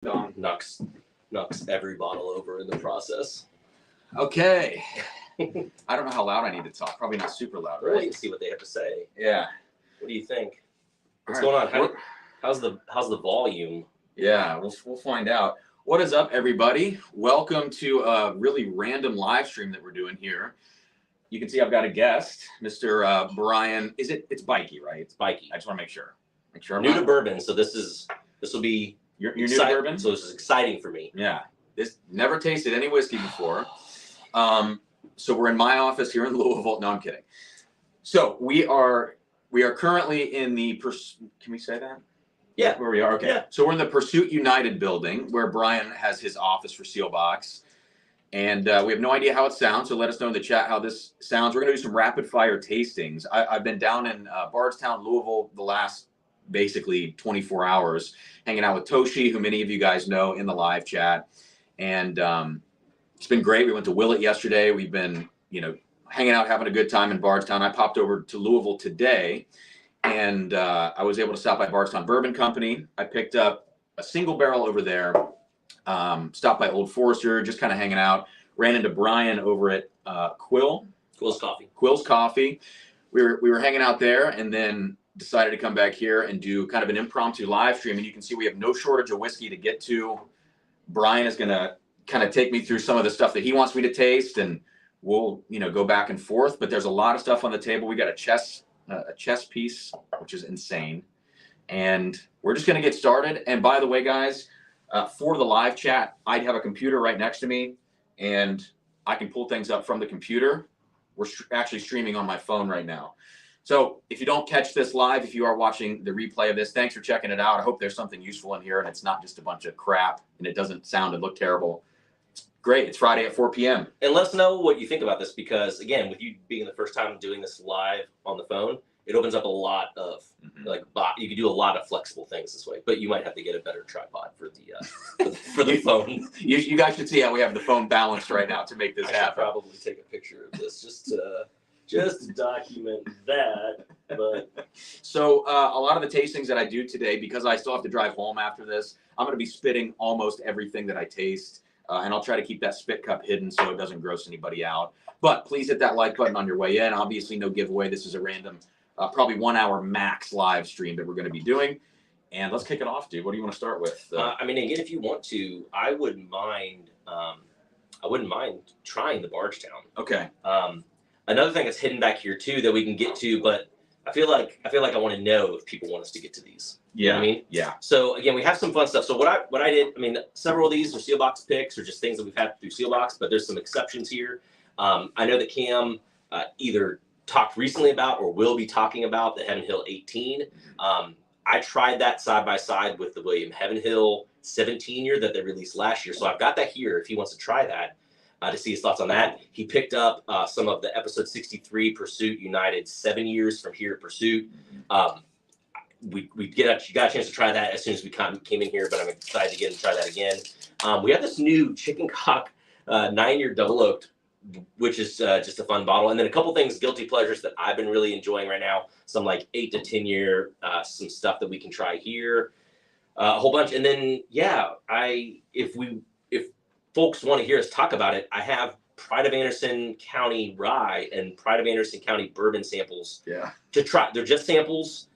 Don knocks every bottle over in the process. Okay. I don't know how loud I need to talk. Probably not super loud, We'll right? wait and see what they have to say. Yeah. What do you think? What's All right. going on? How's the volume? Yeah, we'll find out. What is up, everybody? Welcome to a really random live stream that we're doing here. You can see I've got a guest, Mr. Brian. It's Bikey, right? It's Bikey. I just want to make sure. I'm new to bourbon, so this will be you're new to bourbon, so this is exciting for me. Yeah, this never tasted any whiskey before. So we're in my office here in Louisville. No, I'm kidding. So we are currently in the can we say that? Yeah. Where we are? Okay. Yeah. So we're in the Pursuit United building where Brian has his office for Sealbox. And we have no idea how it sounds, so let us know in the chat how this sounds. We're going to do some rapid fire tastings. I've been down in Bargetown, Louisville, the last basically 24 hours, hanging out with Toshi, who many of you guys know in the live chat. And it's been great. We went to Willett yesterday. We've been, hanging out, having a good time in Bargetown. I popped over to Louisville today, and I was able to stop by Bargetown Bourbon Company. I picked up a single barrel over there. Stopped by Old Forester, just kind of hanging out. Ran into Brian over at Quill's Coffee. We were hanging out there, and then decided to come back here and do kind of an impromptu live stream. And you can see we have no shortage of whiskey to get to. Brian is going to kind of take me through some of the stuff that he wants me to taste, and we'll go back and forth. But there's a lot of stuff on the table. We got a chess piece, which is insane, and we're just going to get started. And by the way, guys. For the live chat, I'd have a computer right next to me, and I can pull things up from the computer. We're actually streaming on my phone right now. So if you don't catch this live, if you are watching the replay of this, thanks for checking it out. I hope there's something useful in here, and it's not just a bunch of crap, and it doesn't sound and look terrible. It's great. It's Friday at 4 p.m. And let us know what you think about this, because, again, with you being the first time doing this live on the phone, it opens up a lot of you can do a lot of flexible things this way, but you might have to get a better tripod for the phone. You guys should see how we have the phone balanced right now to make this happen. I should probably take a picture of this just to document that. But so a lot of the tastings that I do today, because I still have to drive home after this, I'm going to be spitting almost everything that I taste, and I'll try to keep that spit cup hidden so it doesn't gross anybody out. But please hit that like button on your way in. Obviously, no giveaway. This is a random. Probably 1 hour max live stream that we're going to be doing. And let's kick it off, dude. What do you want to start with? Again, if you want to, I wouldn't mind trying the Bargetown. Okay. Another thing that's hidden back here too that we can get to, but I feel like I want to know if people want us to get to these. Yeah. You know what I mean? Yeah. So again, we have some fun stuff. So what I did, several of these are Sealbox picks or just things that we've had through Sealbox, but there's some exceptions here. I know that Cam either talked recently about or will be talking about the Heaven Hill 18. I tried that side by side with the William Heaven Hill 17 year that they released last year. So I've got that here if he wants to try that to see his thoughts on that. He picked up some of the episode 63 Pursuit United 7 years from here at Pursuit. We got a chance to try that as soon as we came in here, but I'm excited to get to try that again. We have this new Chicken Cock 9-year double oaked, which is just a fun bottle. And then a couple things, guilty pleasures that I've been really enjoying right now. Some like 8 to 10 year, some stuff that we can try here, a whole bunch. And then, if folks want to hear us talk about it, I have Pride of Anderson County rye and Pride of Anderson County bourbon samples to try. They're just samples.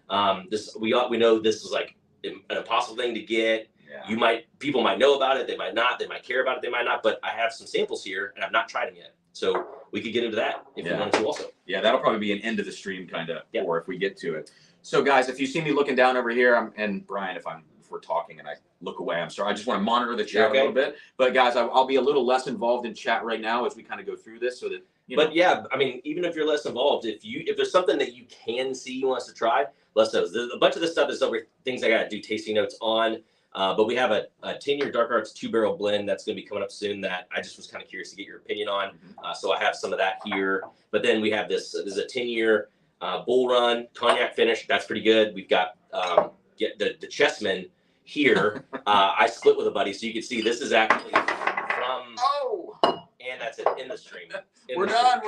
We know this is like an impossible thing to get. Yeah. People might know about it, they might not, they might care about it, they might not, but I have some samples here and I've not tried them yet. So we could get into that if you wanted to also. Yeah, that'll probably be an end of the stream kind of, or if we get to it. So guys, if you see me looking down over here, and Brian, if we're talking and I look away, I'm sorry. I just want to monitor the chat a little bit. But guys, I'll be a little less involved in chat right now as we kind of go through this so that, But yeah, even if you're less involved, if there's something that you can see you want us to try, let us know. A bunch of this stuff is over things I got to do tasting notes on. But we have a 10-year Dark Arts 2-barrel blend that's going to be coming up soon that I just was kind of curious to get your opinion on. So I have some of that here. But then we have this is a 10-year Bull Run cognac finish. That's pretty good. We've got the Chessman here. I split with a buddy, so you can see this is actually from. Oh. And that's it in the stream. We're done.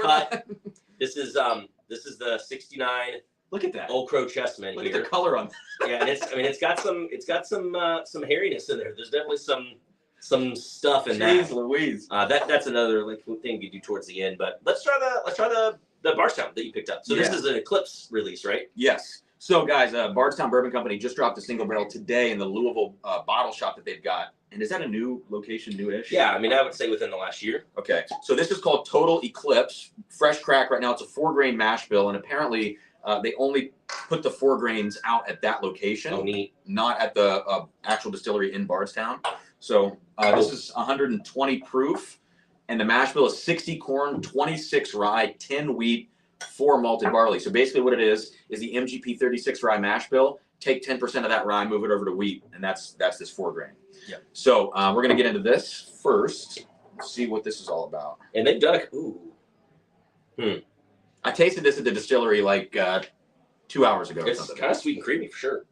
This is the 69. Look at that. Old Crow Chessman Look here. at the color on. Yeah, and it's got some hairiness in there. There's definitely some stuff in Jeez that. Louise. That's another like thing you do towards the end. But let's try the Bargetown that you picked up. So this is an Eclipse release, right? Yes. So guys, Bargetown Bourbon Company just dropped a single barrel today in the Louisville bottle shop that they've got. And is that a new location, newish? Yeah, I mean, I would say within the last year. Okay. So this is called Total Eclipse. Fresh crack right now. It's a 4-grain mash bill, and apparently they only put the 4 grains out at that location. Oh, neat. Not at the actual distillery in Bardstown. So this is 120 proof, and the mash bill is 60 corn, 26 rye, 10 wheat, 4 malted barley. So basically what it is the MGP 36 rye mash bill. Take 10% of that rye, move it over to wheat, and that's this 4 grain. Yep. So we're going to get into this first. Let's see what this is all about. And they've done ooh. I tasted this at the distillery like 2 hours ago. It's kind of sweet and creamy for sure.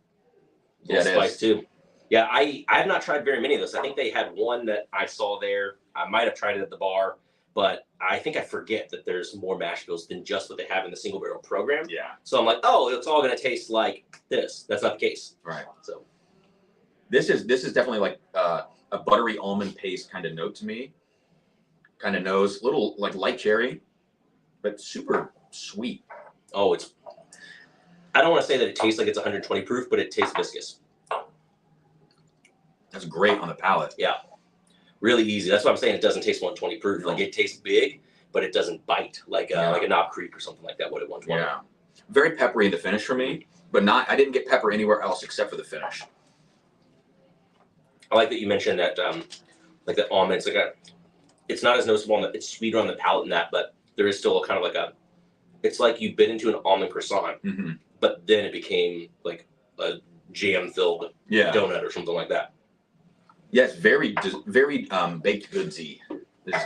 Yeah, it spice is. too. Yeah, I have not tried very many of those. I think they had one that I saw there. I might have tried it at the bar, but I think I forget that there's more mash bills than just what they have in the single barrel program. Yeah. So I'm like, oh, it's all going to taste like this. That's not the case. Right. So this is definitely like a buttery almond paste kind of note to me. Kind of nose, little like light cherry, but super sweet. oh, I don't want to say that it tastes like it's 120 proof, but it tastes viscous. That's great on the palate. Yeah. Really easy. That's why I'm saying it doesn't taste 120 proof. No. Like it tastes big, but it doesn't bite like a Knob Creek or something like that would at 120. Yeah. Very peppery in the finish for me, but I didn't get pepper anywhere else except for the finish. I like that you mentioned that like the almonds. It's not as noticeable it's sweeter on the palate than that, but there is still a kind of like it's like you bit into an almond croissant, but then it became like a jam filled donut or something like that. Yes, very baked goodsy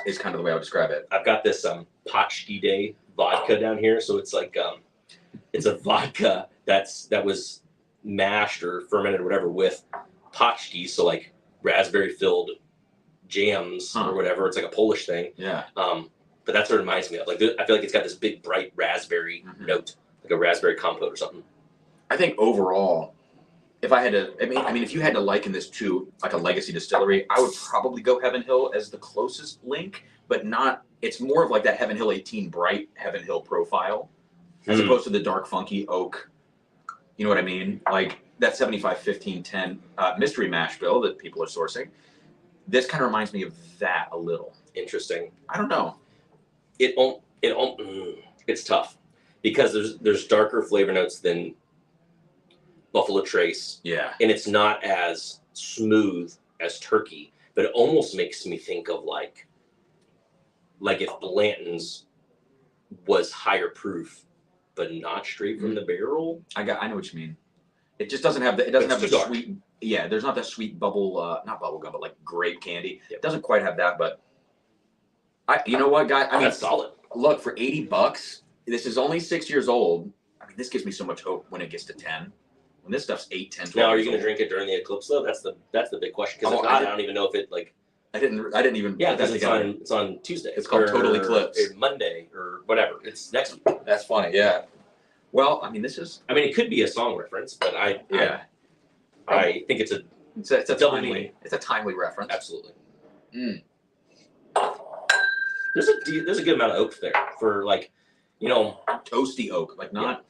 is kind of the way I would describe it. I've got this Potchki Day vodka down here, so it's like it's a vodka that was mashed or fermented or whatever with Potchki, so like raspberry filled jams or whatever. It's like a Polish thing. Yeah. But that's what it reminds me of. Like I feel like it's got this big bright raspberry note, like a raspberry compote or something. I think overall, if I had to, I mean, if you had to liken this to like a legacy distillery, I would probably go Heaven Hill as the closest link, but not. It's more of like that Heaven Hill 18 bright Heaven Hill profile, as opposed to the dark funky oak. You know what I mean? Like that 75-15-10 mystery mash bill that people are sourcing. This kind of reminds me of that a little. Interesting. I don't know. It's tough because there's darker flavor notes than Buffalo Trace. Yeah. And it's not as smooth as Turkey, but it almost makes me think of like if Blanton's was higher proof, but not straight from the barrel. I know what you mean. It just doesn't have the sweet. Yeah, there's not that sweet bubble, not bubble gum, but like grape candy. It doesn't quite have that, but you know what, guys? I mean, that's solid. Look, for $80, this is only 6 years old. I mean, this gives me so much hope when it gets to 10. When this stuff's 8, 10, 12. Now, are you going to drink it during the eclipse though? That's the big question. Because if not, I don't even know if it like. I didn't even. Yeah, because it's on Tuesday. It's called Total Eclipse. Or Monday or whatever. It's next week. That's funny. Yeah. Well, I mean, it could be a song reference, but I think it's a double meaning. It's a timely reference. Absolutely. There's a good amount of oak there for like, toasty oak. Like not.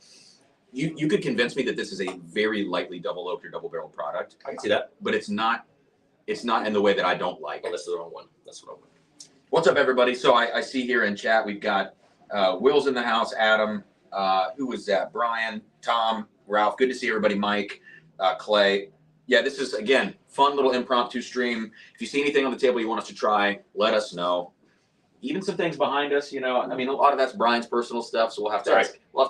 Yeah. You could convince me that this is a very lightly double oaked or double barreled product. I can see that, but it's not in the way that I don't like. Oh, that's the wrong one. That's what I want. What's up, everybody? So I see here in chat we've got Will's in the house, Adam. Who was that? Brian, Tom, Ralph. Good to see everybody. Mike, Clay. Yeah, this is again fun little impromptu stream. If you see anything on the table you want us to try, let us know. Even some things behind us, I mean, a lot of that's Brian's personal stuff, so we'll have to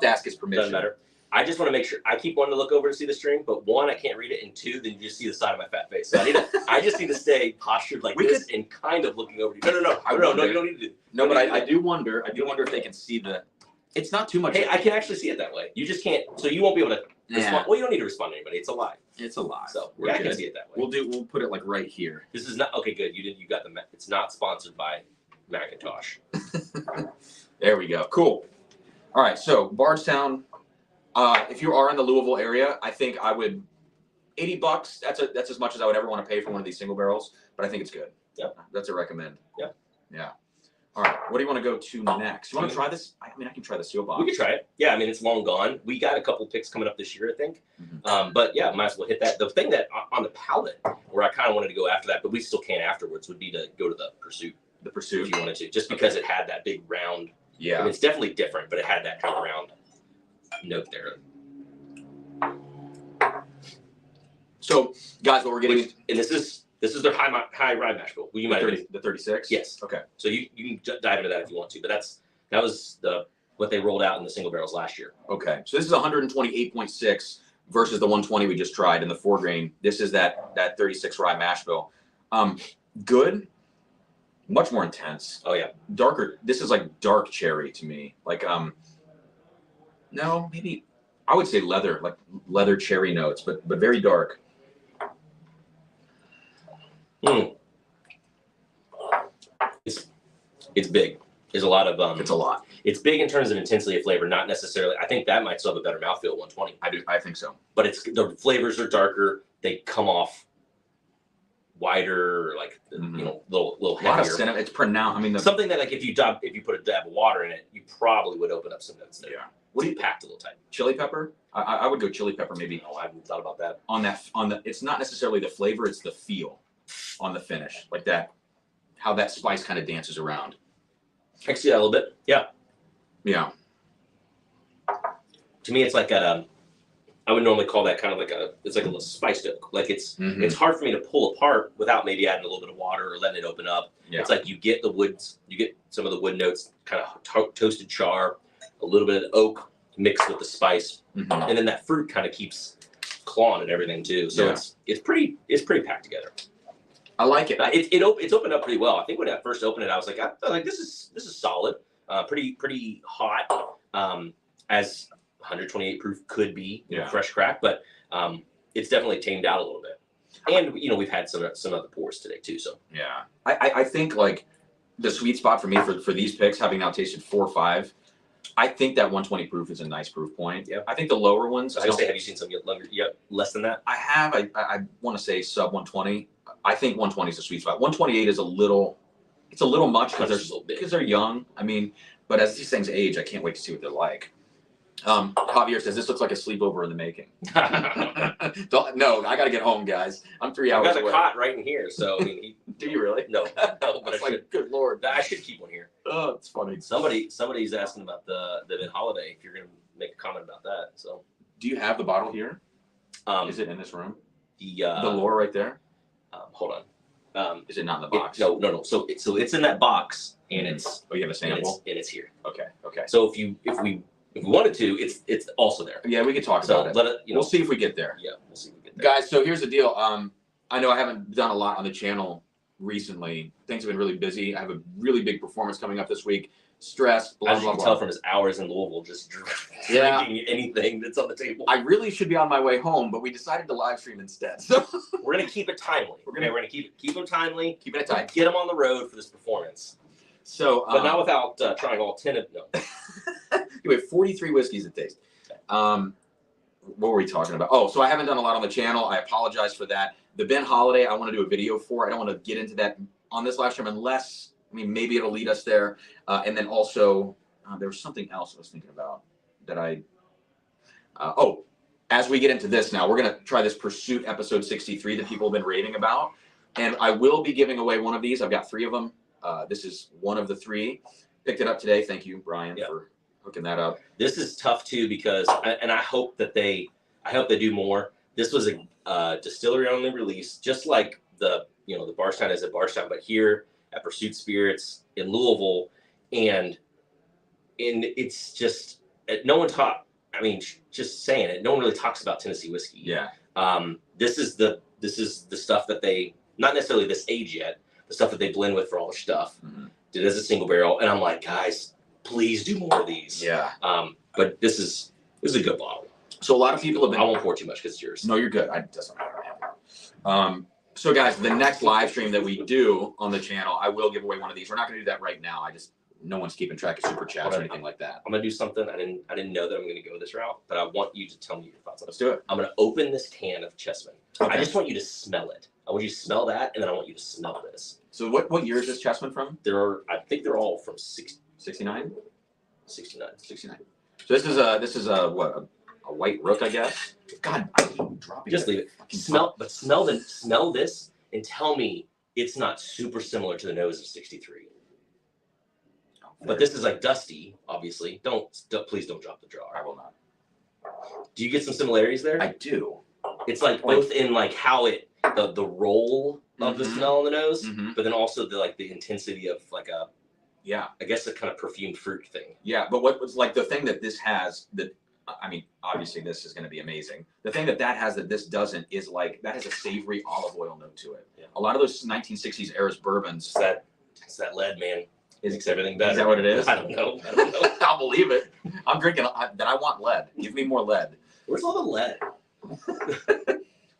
ask his permission. Doesn't matter. I just want to make sure. I keep wanting to look over to see the stream, but one, I can't read it, and two, then you just see the side of my fat face. So I just need to stay postured like this and kind of looking over to you. No, you don't need to. No, but I do wonder. I do wonder if they can see the. It's not too much. Hey, I can actually see it that way. You just can't. So you won't be able to respond. Well, you don't need to respond to anybody. It's alive. It's alive. So I can see it that way. We'll put it like right here. This is not okay. Good. You got the. It's not sponsored by Macintosh. There we go. Cool. All right. So Bardstown. If you are in the Louisville area, I think I would $80. That's as much as I would ever want to pay for one of these single barrels, but I think it's good. Yep. That's a recommend. Yep. Yeah. All right. What do you want to go to next? You want to try this? I mean, I can try the seal box. We could try it. Yeah, I mean, it's long gone. We got a couple picks coming up this year, I think. Mm-hmm. But yeah, might as well hit that. The thing that on the palate, where I kind of wanted to go after that, but we still can afterwards, would be to go to the Pursuit. The Pursuit. If you wanted to, just because it had that big round. Yeah. I mean, it's definitely different, but it had that kind of round note there. So, guys, what we're getting, And this is their high rye mash bill. Well, you might the 36. Yes. Okay. So you can dive into that if you want to, but that was what they rolled out in the single barrels last year. Okay. So this is 128.6 versus the 120 we just tried in the 4 grain. This is that 36 rye mash bill. Good. Much more intense. Oh yeah. Darker. This is like dark cherry to me. Like no, maybe I would say leather cherry notes, but very dark. It's big. There's a lot of It's a lot. It's big in terms of intensity of flavor, not necessarily. I think that might still have a better mouthfeel at 120. I think so. But the flavors are darker. They come off wider, like little A lot of heavier. cinnamon. It's pronounced. I mean, Something that like if you put a dab of water in it, you probably would open up some notes there. Yeah. What do you packed a little tight? Chili pepper. I would go chili pepper maybe. Oh, I haven't thought about that. On the it's not necessarily the flavor, it's the feel on the finish, like that, how that spice kind of dances around. I can see that a little bit. Yeah. Yeah. To me, it's like I would normally call that kind of like it's like a little spiced oak. Like it's hard for me to pull apart without maybe adding a little bit of water or letting it open up. Yeah. It's like you get some of the wood notes, kind of toasted char, a little bit of oak mixed with the spice, and then that fruit kind of keeps clawing at everything too. So it's pretty packed together. I like it. It's opened up pretty well. I think when I first opened it, I was like, this is solid, pretty hot, as 128 proof could be, fresh crack, but it's definitely tamed out a little bit. And we've had some other pours today too. So yeah, I think like the sweet spot for me for these picks, having now tasted 4 or 5, I think that 120 proof is a nice proof point. Yeah. I think the lower ones. I was gonna say, have you seen some get longer? Yeah, less than that. I have. I want to say sub 120. I think 120 is a sweet spot. 128 is a little much because they're young. I mean, but as these things age, I can't wait to see what they're like. Javier says this looks like a sleepover in the making. No, I got to get home, guys. I'm 3 hours away. I've got a cot right in here, so I mean, do you really? No, but I should. Good lord, I should keep one here. Oh, it's funny. Somebody's asking about the Vin Holiday. If you're gonna make a comment about that, so do you have the bottle here? Is it in this room? The lore right there. Hold on. Is it not in the box? No. So it's in that box, and it's. Oh, you have a sample. And it's here. Okay. So if we wanted to, it's also there. Yeah, we could talk about it. We'll see if we get there. Yeah, we'll see if we get there. Guys, so here's the deal. I know I haven't done a lot on the channel recently. Things have been really busy. I have a really big performance coming up this week. Stressed, blah, As you blah, can blah. tell from his hours in Louisville, just drinking anything that's on the table. I really should be on my way home, but we decided to live stream instead. So we're gonna keep it timely. We're gonna keep them timely. Keeping it tight. Get them on the road for this performance. So, but not without trying all 10 of them. You have 43 whiskeys to taste. What were we talking about? Oh, so I haven't done a lot on the channel. I apologize for that. The Ben Holiday, I want to do a video for. I don't want to get into that on this live stream unless, maybe it'll lead us there. And then also, there was something else I was thinking about that as we get into this now, we're going to try this Pursuit episode 63 that people have been raving about. And I will be giving away one of these. I've got 3 of them. This is one of the 3. Picked it up today. Thank you, Brian, for hooking that up. This is tough too because, and I hope they do more. This was a distillery only release, just like the Bargetown is at Bargetown, but here at Pursuit Spirits in Louisville, and it's just no one talk. Just saying it, no one really talks about Tennessee whiskey. Yeah. This is the stuff that they, not necessarily this age yet, the stuff that they blend with for all the stuff. Did as a single barrel, and I'm like, guys, please do more of these. Yeah. But this is a good bottle. So a lot of people have been. I won't pour too much because it's yours. No, you're good. It doesn't matter. So guys, the next live stream that we do on the channel, I will give away one of these. We're not going to do that right now. no one's keeping track of super chats or anything like that. I'm gonna do something. I didn't know that I'm gonna go this route, but I want you to tell me your thoughts on it. Let's do it. I'm gonna open this can of Chessman. Okay. I just want you to smell it. I want you to smell that, and then I want you to smell this. So what year is this Chessman from? I think they're all from 69? 69. 69. So this is a white rook, I guess. God, I keep dropping. Just leave it. Smell this and tell me it's not super similar to the nose of 63. But this is like dusty, obviously. Please don't drop the jar. I will not. Do you get some similarities there? I do. It's like both in like how the roll of the smell in the nose, but then also the intensity of like I guess a kind of perfumed fruit thing. Yeah, but what was like the thing that this has that, I mean, obviously this is going to be amazing. The thing that has that this doesn't is like that has a savory olive oil note to it. Yeah. A lot of those 1960s era bourbons. It's that lead, man. It makes everything better. Is that what it is? I don't know. I'll believe it. I'm drinking. I want lead. Give me more lead. Where's all the lead?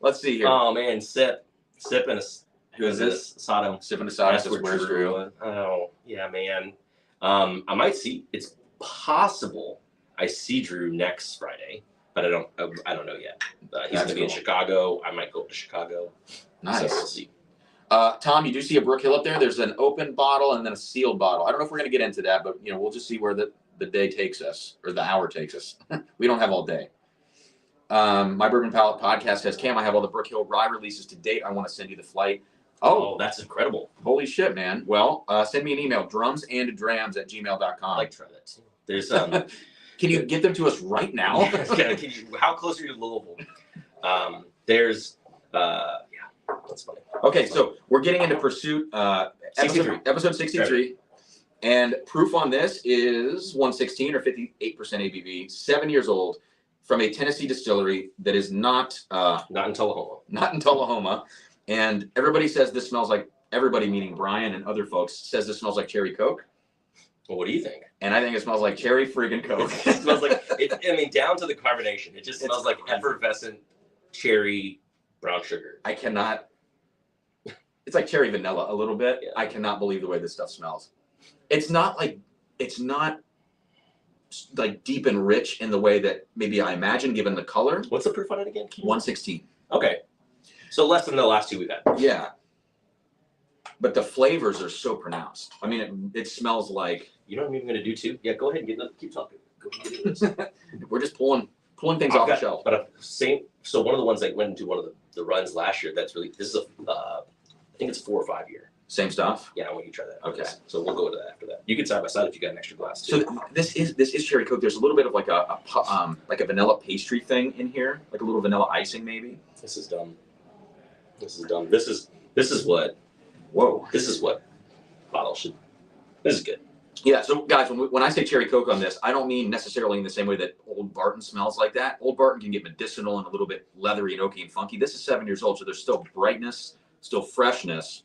Let's see here. Oh man, sip and a. Who is this? Sato. Sipping a Sato. Says, where's Drew? Oh yeah, man. I might see. It's possible I see Drew next Friday, but I don't know yet. He's gonna be in Chicago. I might go up to Chicago. Nice. So we'll see. Tom, you do see a Brook Hill up there. There's an open bottle and then a sealed bottle. I don't know if we're going to get into that, but we'll just see where the day takes us or the hour takes us. We don't have all day. My Bourbon Palate podcast says, Cam, I have all the Brook Hill rye releases to date. I want to send you the flight. Oh, that's incredible. Holy shit, man. Well, send me an email, drumsanddrams@gmail.com. I'd like to try that too. There's Can you get them to us right now? How close are you to Louisville? There's that's funny. Okay, so we're getting into Pursuit, episode 63. And proof on this is 116 or 58% ABV, 7 years old, from a Tennessee distillery that is not in Tullahoma. Not in Tullahoma. And everybody says this smells like, everybody meaning Brian and other folks, says this smells like cherry Coke. Well, what do you think? And I think it smells like cherry friggin' Coke. It smells like, down to the carbonation. It just smells like effervescent cherry brown sugar. I cannot. It's like cherry vanilla a little bit. Yeah. I cannot believe the way this stuff smells. It's not like deep and rich in the way that maybe I imagine given the color. What's the proof on it again? 116. Okay. So less than the last two we've had. Yeah. But the flavors are so pronounced. I mean, it smells like. You know what I'm even going to do too? Yeah, go ahead and keep talking. Go ahead and get this. We're just pulling things off the shelf. But so one of the ones I went into one of the runs last year, this is I think it's 4 or 5 year. Same stuff? Yeah, I want you to try that. Okay. So we'll go into that after that. You can side by side if you got an extra glass too. So this is cherry Coke. There's a little bit of like a vanilla pastry thing in here, like a little vanilla icing maybe. This is dumb. This is what. Whoa. This is what bottle should. This is good. Yeah. So guys, when I say cherry Coke on this, I don't mean necessarily in the same way that Old Barton smells like that. Old Barton can get medicinal and a little bit leathery and oaky and funky. This is 7 years old, so there's still brightness, still freshness.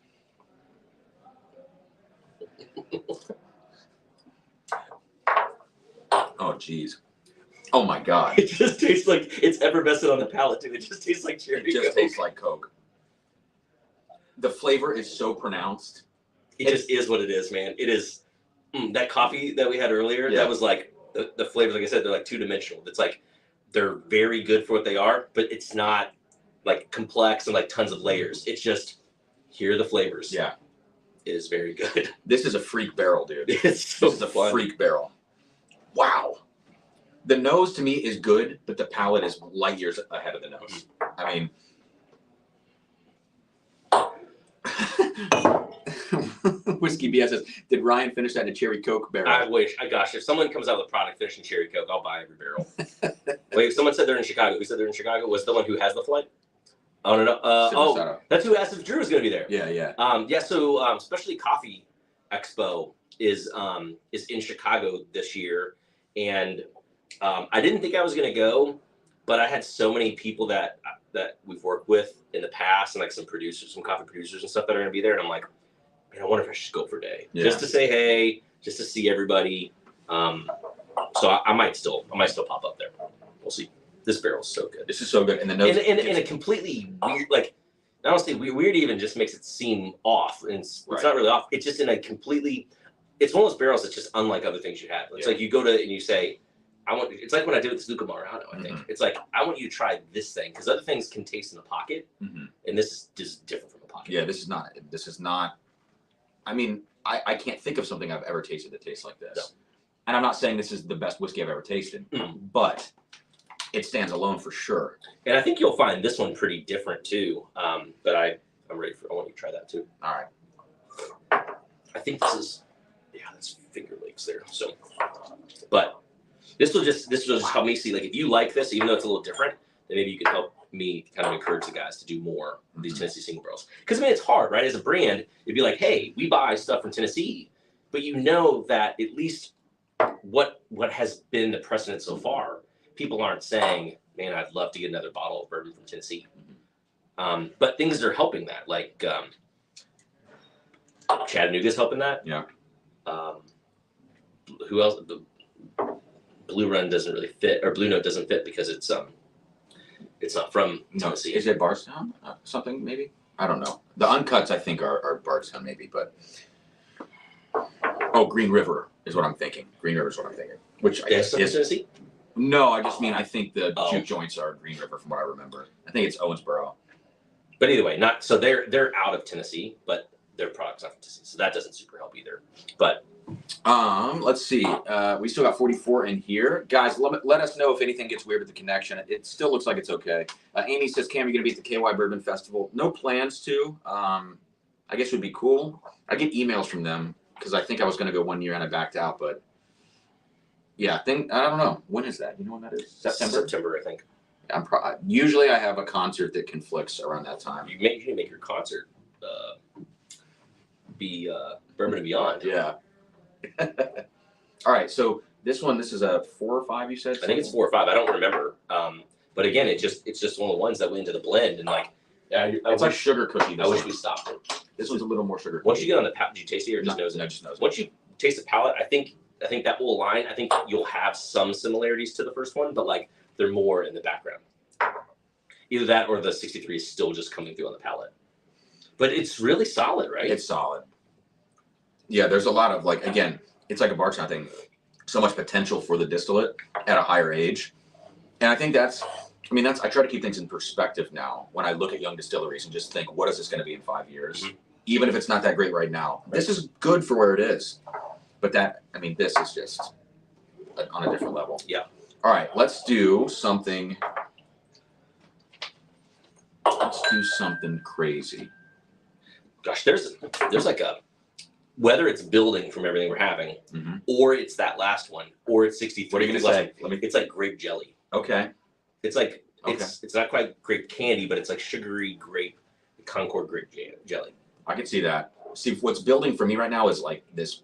Oh geez. Oh my God. It just tastes like it's effervescent on the palate too. It just tastes like cherry. It just tastes like Coke. The flavor is so pronounced. It just is what it is, man. It is that coffee that we had earlier. Yeah. That was like the flavors. Like I said, they're like 2-dimensional. It's like they're very good for what they are, but it's not like complex and like tons of layers. It's just here are the flavors. Yeah, it is very good. This is a freak barrel, dude. It's so this is a freak barrel. Wow. The nose to me is good, but the palate is light years ahead of the nose. I mean. Whiskey BS says, did Ryan finish that in a cherry Coke barrel? I wish. Gosh, if someone comes out with a product finished in cherry Coke, I'll buy every barrel. Wait, someone said they're in Chicago. Who said they're in Chicago? Was the one who has the flight? Oh, no. That's who asked if Drew was going to be there. Yeah. So Specialty Coffee Expo is in Chicago this year. And I didn't think I was going to go, but I had so many people that we've worked with in the past and like some coffee producers and stuff that are going to be there. And I'm like, man, I wonder if I should go for a day just to say hey, just to see everybody. So I might still pop up there. We'll see. This barrel's so good. This is so good, and the nose in a completely weird, like I don't say weird even just makes it seem off, and it's not really off. It's just in a completely. it's one of those barrels that's just unlike other things you have. It's like you go to and you say, it's like when I did with the Luca Marano, I think. It's like, I want you to try this thing, because other things can taste in the pocket, and this is just different from the pocket. Yeah, this is not, I mean, I can't think of something I've ever tasted that tastes like this. No. And I'm not saying this is the best whiskey I've ever tasted, but it stands alone for sure. And I think you'll find this one pretty different too. But I'm ready I want you to try that too. All right. I think this is, that's Finger Lakes there. So, but this will just help me see, like, if you like this, even though it's a little different, then maybe you can help me kind of encourage the guys to do more of these Tennessee single barrels. Because, I mean, it's hard, right? As a brand, it'd be like, hey, we buy stuff from Tennessee, but you know that at least what has been the precedent so far, people aren't saying, man, I'd love to get another bottle of bourbon from Tennessee. But things are helping that, like Chattanooga's helping that. Yeah. Who else? The Blue Run doesn't really fit, or Blue Note doesn't fit because it's not from Tennessee. Is it Bargetown? Something maybe? I don't know. The uncuts I think are Bargetown maybe, but Green River is what I'm thinking. Green River is what I'm thinking. Which I guess is Tennessee. No, I just mean I think the juke joints are Green River from what I remember. I think it's Owensboro. But either way, not so they're out of Tennessee, but their products not from Tennessee, so that doesn't super help either. But let's see. We still got 44 in here, guys. Let us know if anything gets weird with the connection. It still looks like it's okay. Amy says, "Cam, you gonna be at the KY Bourbon Festival?" No plans to. I guess it would be cool. I get emails from them because I think I was gonna go one year and I backed out, but yeah, I don't know. When is that? You know when that is? September, I think. Usually I have a concert that conflicts around that time. You make your concert be Bourbon and Beyond. Yeah. All right, so this is a 4 or 5. You said? I think it's 4 or 5. I don't remember. But again, it's just one of the ones that went into the blend, and like, it's like sugar cookie. I wish we stopped it. This one's a little more sugar. Once you get on the palate, did you taste it or just nose it? No, just nose it. Once you taste the palate, I think that will align. I think you'll have some similarities to the first one, but like they're more in the background. Either that or the 63 is still just coming through on the palate. But it's really solid, right? It's solid. Yeah, there's a lot of, like, again, it's like a Bargetown thing. So much potential for the distillate at a higher age. And I think I try to keep things in perspective now when I look at young distilleries and just think, what is this going to be in 5 years? Even if it's not that great right now. This is good for where it is. But this is just on a different level. Yeah. All right, let's do something. Let's do something crazy. Gosh, there's like whether it's building from everything we're having, or it's that last one, or it's 63. What are you gonna say? It's like grape jelly. Okay. It's like it's not quite grape candy, but it's like sugary grape, Concord grape jelly. I can see that. See, what's building for me right now is like this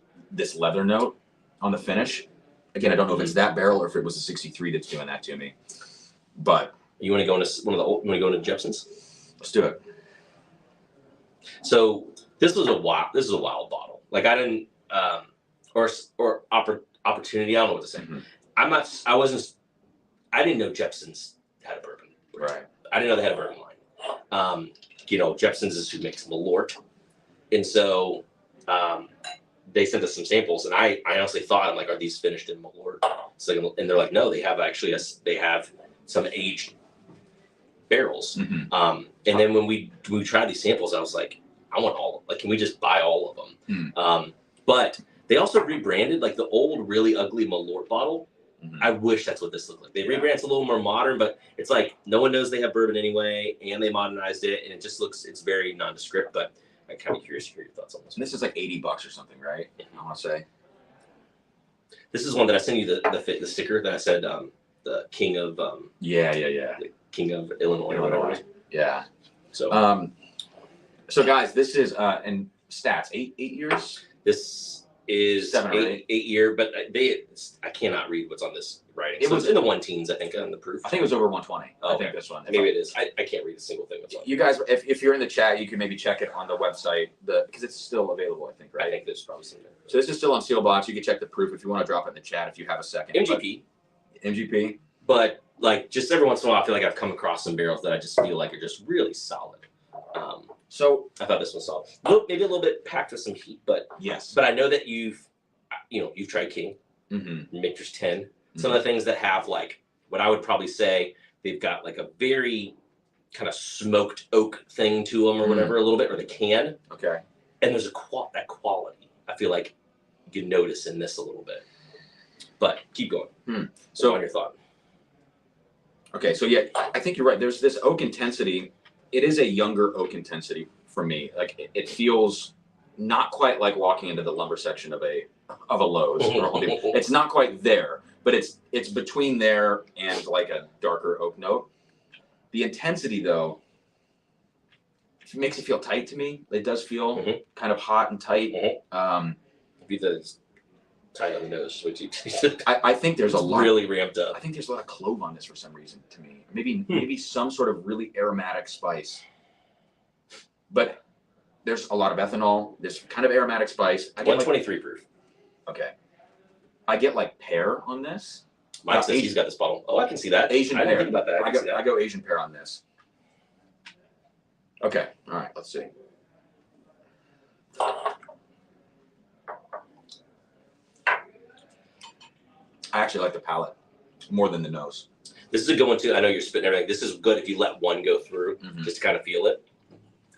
leather note on the finish. Again, I don't know if it's that barrel or if it was the 63 that's doing that to me. But you want to go into you want to go into Jepson's? Let's do it. So this is a wild bottle. Like I didn't or opportunity. I don't know what to say. I didn't know Jepson's had a bourbon. Right. I didn't know they had a bourbon line. Jepson's is who makes Malort, and so they sent us some samples, and I honestly thought, I'm like, are these finished in Malort? So, and they're like, no, they have actually they have some aged barrels. And then when we tried these samples, I was like, I want all of them. Like, can we just buy all of them? But they also rebranded, like the old really ugly Malort bottle. I wish that's what this looked like. They rebranded it a little more modern, but it's like no one knows they have bourbon anyway, and they modernized it, and it just it's very nondescript. But I'm kind of curious to hear your thoughts on this. And this is like $80 or something, right? I want to say. This is one that I sent you the sticker that I said the king of the king of Illinois. Yeah. So so guys, this is and stats 8 years. This is 7 or 8 year, but I cannot read what's on this writing. It was in the 1-teens, I think, on the proof. I think it was over 120. Oh, I think this one. Maybe it is. I can't read a single thing. You guys, if you're in the chat, you can maybe check it on the website, because it's still available, I think, right? I think there's probably some there. So this is still on seal box. You can check the proof if you want to drop it in the chat if you have a second. MGP. But like just every once in a while, I feel like I've come across some barrels that I just feel like are just really solid. So I thought this was solid. Maybe a little bit packed with some heat, but yes. But I know that you know, you've tried King, Mm-hmm. Michter's 10. Some of the things that have like what I would probably say they've got like a very kind of smoked oak thing to them or whatever a little bit, or they can. Okay. And there's that quality I feel like you notice in this a little bit. But keep going. So on your thought. Okay, so yeah, I think you're right. There's this oak intensity. It is a younger oak intensity for me. Like it feels not quite like walking into the lumber section of a Lowe's or Home Depot. It's not quite there, but it's between there and like a darker oak note. The intensity though, it makes it feel tight to me. It does feel kind of hot and tight. Be the tight on the nose. I think there's a lot really ramped up. I think there's a lot of clove on this for some reason to me. Maybe some sort of really aromatic spice. But there's a lot of ethanol. There's kind of aromatic spice. I get 123 proof. Okay. I get like pear on this. Mike says he's got this bottle. Oh, I can see that. Asian I pear. didn't think about that. I go Asian pear on this. Okay. All right. Let's see. I actually like the palate more than the nose. This is a good one too. I know you're spitting everything. This is good if you let one go through, just to kind of feel it.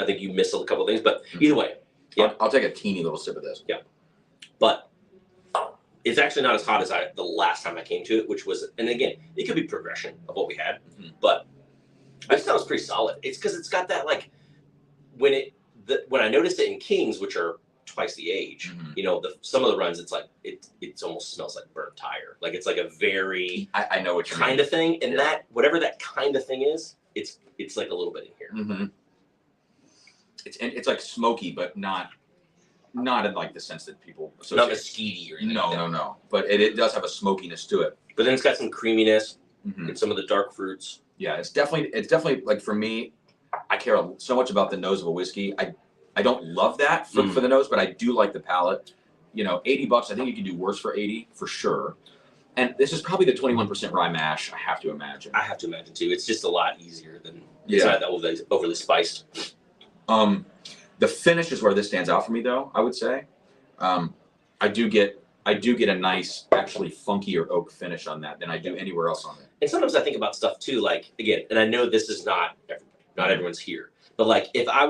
I think you miss a couple of things, but either way, yeah. I'll take a teeny little sip of this. Yeah, but it's actually not as hot as the last time I came to it, which was, and again, it could be progression of what we had, but I just thought it was pretty solid. It's because it's got that like when I noticed it in Kings, which are twice the age, you know, some of the runs, it's like it almost smells like burnt tire. Like it's like a very I know what you kind of thing, and that whatever that kind of thing is, it's like a little bit in here. It's like smoky, but not in like the sense that people associate. Not mesquite or anything. No. But it does have a smokiness to it. But then it's got some creaminess and some of the dark fruits. Yeah, it's definitely like for me, I care so much about the nose of a whiskey. I don't love that for the nose, but I do like the palate. You know, $80, I think you can do worse for 80 for sure. And this is probably the 21% rye mash, I have to imagine. I have to imagine too. It's just a lot easier than it's not that overly spiced. The finish is where this stands out for me though, I would say. I do get a nice, actually funkier oak finish on that than I do anywhere else on it. And sometimes I think about stuff too, like again, and I know this is not everyone's here. But like if I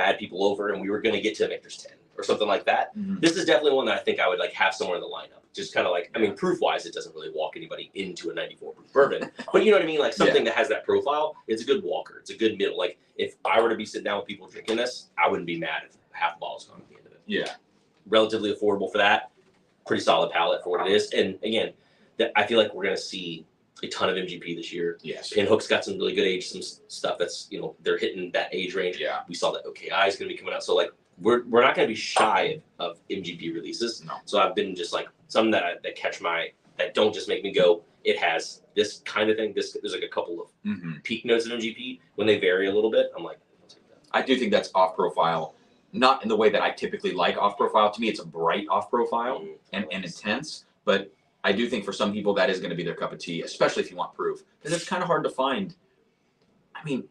had people over and we were going to get to Michter's 10 or something like that, this is definitely one that I think I would like have somewhere in the lineup. Just kind of like, I mean, proof wise, it doesn't really walk anybody into a 94 proof bourbon, but you know what I mean? Like something that has that profile, it's a good walker. It's a good middle. Like if I were to be sitting down with people drinking this, I wouldn't be mad if half a bottle's gone at the end of it. Yeah. Relatively affordable for that. Pretty solid palate for what it is. And again, I feel like we're going to see a ton of MGP this year. Yes. Pinhook's got some really good age, some stuff that's, you know, they're hitting that age range. Yeah. We saw that OKI is going to be coming out. So like we're not going to be shy of MGP releases. No. So I've been just like some that catch that don't just make me go, it has this kind of thing. There's like a couple of peak notes of MGP. When they vary a little bit, I'm like, I'll take that. I do think that's off profile, not in the way that I typically like off profile. To me, it's a bright off profile and intense, but I do think for some people that is going to be their cup of tea, especially if you want proof, because it's kind of hard to find. I mean,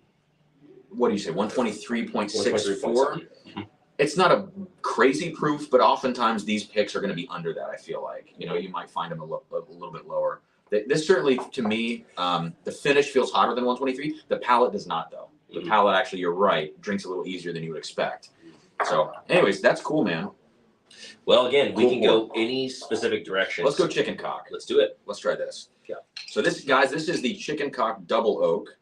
what do you say, 123.64? It's not a crazy proof, but oftentimes these picks are going to be under that, I feel like. You know, you might find them a little bit lower. This certainly, to me, the finish feels hotter than 123. The palate does not, though. The palate, actually, you're right, drinks a little easier than you would expect. So, anyways, that's cool, man. Well, again, we can go any specific direction. Let's go chicken cock. Let's do it. Let's try this. Yeah. So this, guys, this is the chicken cock double oak.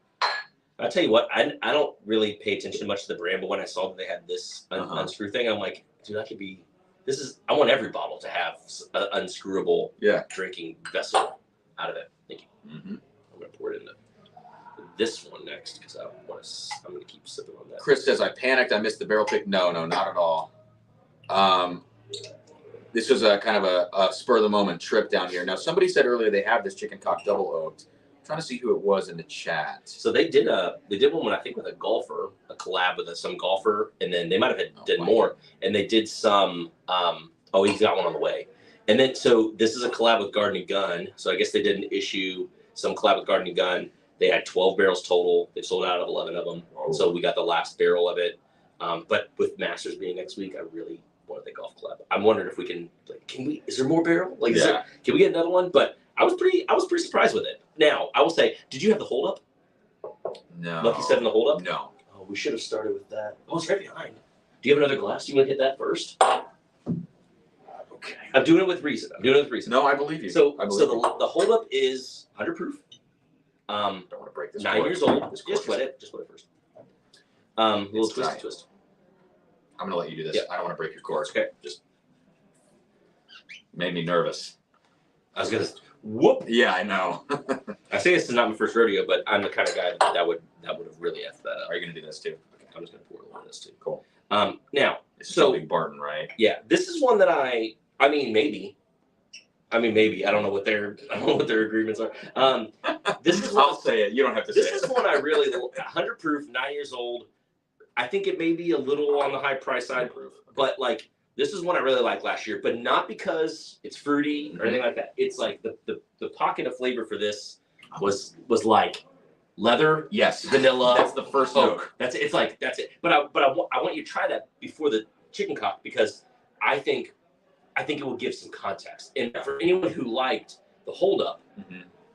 I'll tell you what, I don't really pay attention much to the brand, but when I saw that they had this unscrew thing, I'm like, dude, I want every bottle to have an unscrewable drinking vessel out of it. Thank you. I'm going to pour it into this one next because I'm going to keep sipping on that. Chris says, I panicked. I missed the barrel pick. No, not at all. This was a kind of a spur of the moment trip down here. Now, somebody said earlier they have this chicken cock double oaked. I'm trying to see who it was in the chat. So they did one, I think, with a golfer, a collab with some golfer, and then they might have did more. And they did some, he's got one on the way. And then, so this is a collab with Garden & Gun. So I guess they did an issue, some collab with Garden & Gun. They had 12 barrels total. They sold out of 11 of them. So we got the last barrel of it. But with Masters being next week, I really want at the golf club. I'm wondering if we can, like, is there more barrel? Like, Yeah. Can we get another one? But I was pretty surprised with it. Now, I will say, did you have the hold up? No. Lucky 7, the hold up? No. Oh, we should have started with that. Oh, it's right behind. Do you have another glass? Do you want to hit that first? Okay. I'm doing it with reason. No, I believe you. So, I believe you. the hold up is 100 proof. Don't want to break this. 9 cork. years old. This cork Just wet it. First. Little It's twisty tight. twist. I'm gonna let you do this. Yeah. I don't want to break your cork. Okay. Just made me nervous. I was gonna whoop. Yeah, I know. I say this is not my first rodeo, but I'm the kind of guy that would have really effed that up. Are you gonna do this too? Okay, I'm just gonna pour a little of this too. Cool. Now, It's so Big Barton, right? yeah, this is one that I mean maybe. I don't know what their agreements are. This is one. I'll say it. You don't have to say This is one I really 100 proof, 9 years old. I think it may be a little on the high price side, but like this is one I really liked last year, but not because it's fruity or anything like that. It's like the pocket of flavor for this was like leather, Yes. vanilla, That's the first note. oak. That's it. It's like that's it. But I want you to try that before the chicken cock because I think it will give some context. And for anyone who liked the hold up,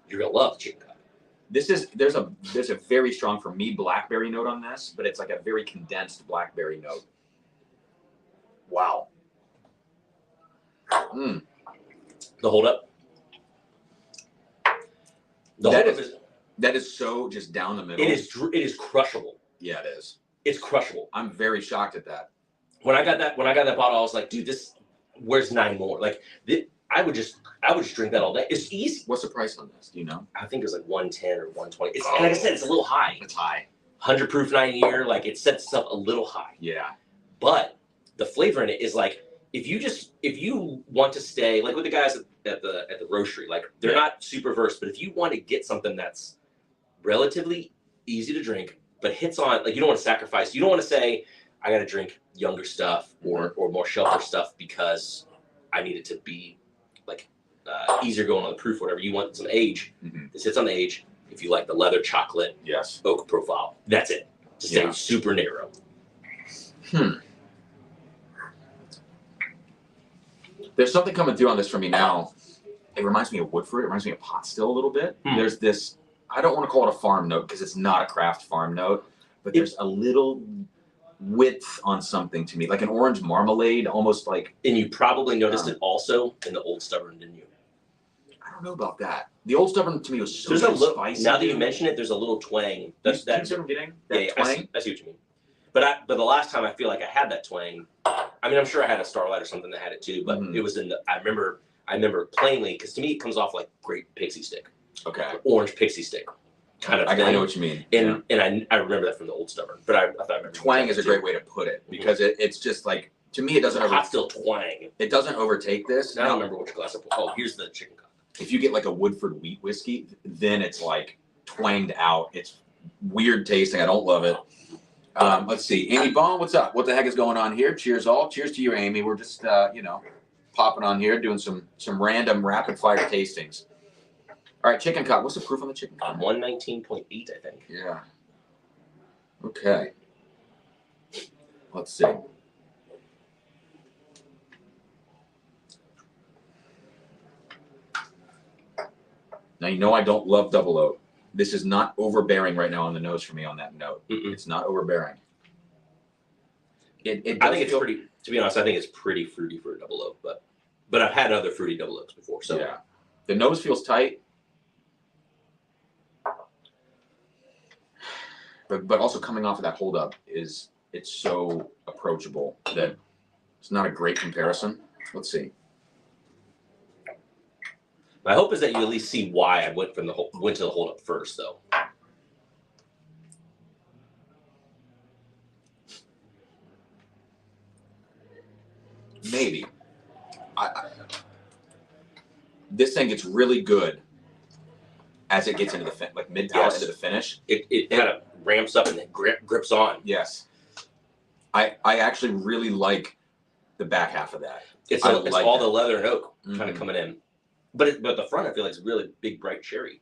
you're gonna love the chicken cock. There's a very strong, for me, blackberry note on this, but it's like a very condensed blackberry note. Wow. The hold up. That is so just down the middle. It is crushable. Yeah, it is. It's crushable. I'm very shocked at that. When I got that bottle, I was like, dude, where's 9 more? Like, I would just drink that all day. It's easy. What's the price on this? Do you know? I think it was like 110 or 120. And like I said, it's a little high. It's high. 100 proof 9 year, like it sets itself a little high. Yeah. But the flavor in it is like, if you want to stay like with the guys at the roastery, like they're not super versed, but if you want to get something that's relatively easy to drink, but hits on, like you don't want to sacrifice, you don't want to say, I got to drink younger stuff or more shelter stuff because I need it to be like easier going on the proof, whatever. You want some age. This hits on the age. If you like the leather chocolate, Yes, oak profile, that's it. To stay super narrow. There's something coming through on this for me now. It reminds me of Woodford. It reminds me of pot still a little bit. There's this, I don't want to call it a farm note because it's not a craft farm note, but there's a little width on something to me, like an orange marmalade, almost like. And you probably noticed it also in the Old Stubborn, didn't you? I don't know about that. The Old Stubborn to me was so There's a little spicy. now that you mention it, there's a little twang. That's what I'm getting. That twang. I see what you mean. But the last time I feel like I had that twang, I mean, I'm sure I had a Starlight or something that had it too, but it was in the. I remember plainly because to me it comes off like grape pixie stick. Okay. Orange pixie stick, kind of. I know what you mean. And I remember that from the Old Stubborn, but I thought I remember twang is a great way to put it because it's just like, to me it doesn't. Hot still twang. It doesn't overtake this. Now I don't remember which glass I put. Oh, here's the chicken cock. If you get like a Woodford wheat whiskey, then it's like twanged out. It's weird tasting. I don't love it. Let's see. Amy Baum, what's up? What the heck is going on here? Cheers all. Cheers to you, Amy. We're just, popping on here, doing some random rapid fire tastings. All right, chicken cock. What's the proof on the chicken cock? 119.8, I think. Yeah. Okay. Let's see. Now, you know I don't love double oak. This is not overbearing right now on the nose for me on that note. It's not overbearing. I think it's pretty, to be honest, I think it's pretty fruity for a double oak, but I've had other fruity double oaks before. So yeah. The nose feels tight. But also coming off of that hold up it's so approachable that it's not a great comparison. Let's see. My hope is that you at least see why I went to the hold up first, though. Maybe. This thing gets really good as it gets into the mid palate into the finish. It kind of ramps up and then grips on. Yes. I actually really like the back half of that. It's all the leather and oak kind of coming in. But the front, I feel like it's really big, bright cherry.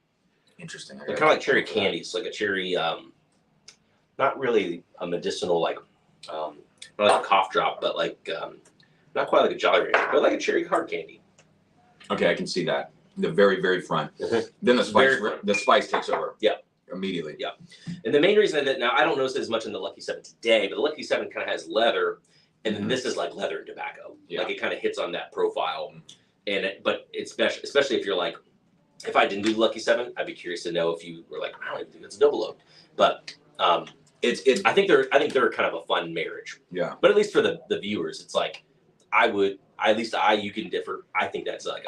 Interesting. They're kind of like cherry candies, like a cherry, not really a medicinal, not like a cough drop, but like Not quite like a Jolly Rancher, but like a cherry hard candy. Okay, I can see that. The very, very front. Then the spice takes over. Yeah. Immediately. Yeah. And the main reason that now I don't notice it as much in the Lucky 7 today, but the Lucky 7 kind of has leather, and then this is like leather and tobacco. Yeah. Like it kind of hits on that profile. but it's especially if you're like, if I didn't do the Lucky 7, I'd be curious to know if you were like, I don't even think it's double oaked. But I think they're kind of a fun marriage. Yeah. But at least for the viewers, it's like you can differ. I think that's a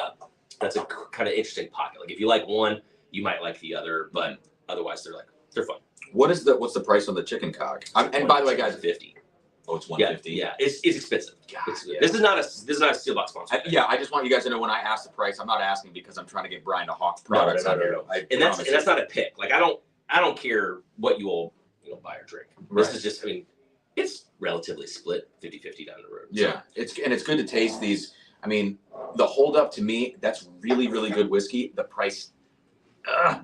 kind of interesting pocket. Like if you like one, you might like the other, but otherwise they're fun. What's the price on the chicken cock? And by the way, guys, 50. Oh, it's 150. Yeah, it's expensive. God, yeah. This is not a Steelbox sponsor. I just want you guys to know when I ask the price, I'm not asking because I'm trying to get Brian to hawk products. No. And that's not a pick. Like I don't care what you will buy or drink. Right. This is just, I mean, it's relatively split 50-50 down the road. Yeah, so. It's good to taste these. I mean, the holdup to me, that's really, really good whiskey. The price,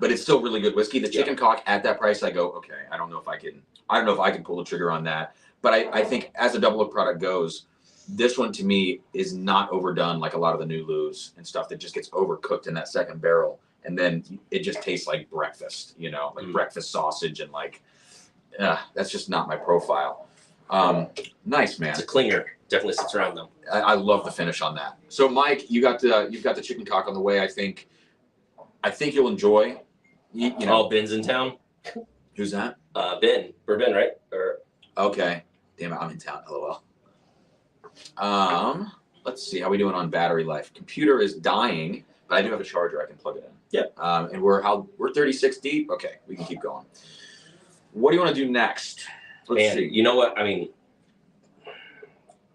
but it's still really good whiskey. The chicken cock at that price, I go, okay, I don't know if I can pull the trigger on that. But I think as a double oak product goes, this one to me is not overdone like a lot of the new Lou's and stuff that just gets overcooked in that second barrel. And then it just tastes like breakfast, like breakfast sausage and like, that's just not my profile. Nice, man. It's a clinger. Definitely sits around them. I love the finish on that. So Mike, you've got the chicken cock on the way. I think you'll enjoy. Ben's in town. Who's that? Ben. We're Ben, right? Okay. Damn it, I'm in town. LOL. Let's see how we doing on battery life. Computer is dying, but I do have a charger. I can plug it in. Yep. And we're 36 deep. Okay, we can keep going. What do you want to do next? Let's see. You know what? I mean,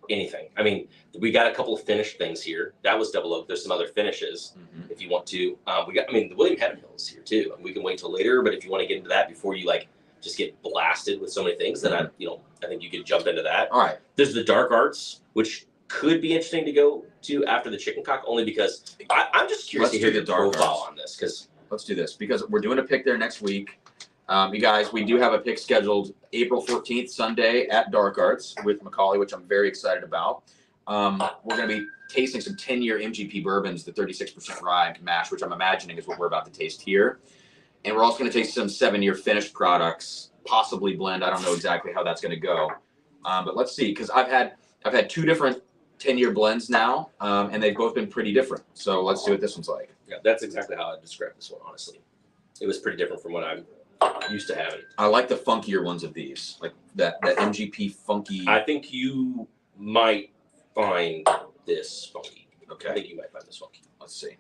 anything. I mean, we got a couple of finished things here. That was double oak. There's some other finishes if you want to. The William Heaven Hill is here too. We can wait till later, but if you want to get into that before you just get blasted with so many things, then I think you could jump into that. All right. There's the dark arts, which could be interesting to go to after the chicken cock, only because I'm just curious to hear the profile on this. Because let's do this because we're doing a pick there next week. You guys, we do have a pick scheduled April 14th, Sunday at Dark Arts with Macaulay, which I'm very excited about. We're going to be tasting some 10-year MGP bourbons, the 36% rye mash, which I'm imagining is what we're about to taste here. And we're also going to taste some 7-year finished products, possibly blend. I don't know exactly how that's going to go. But let's see, because I've had 2 different 10-year blends now, and they've both been pretty different. So let's see what this one's like. Yeah, that's exactly how I describe this one, honestly. It was pretty different from what I'm used to having. I like the funkier ones of these, like that MGP funky. I think you might find this funky. Okay. I think you might find this funky. Let's see.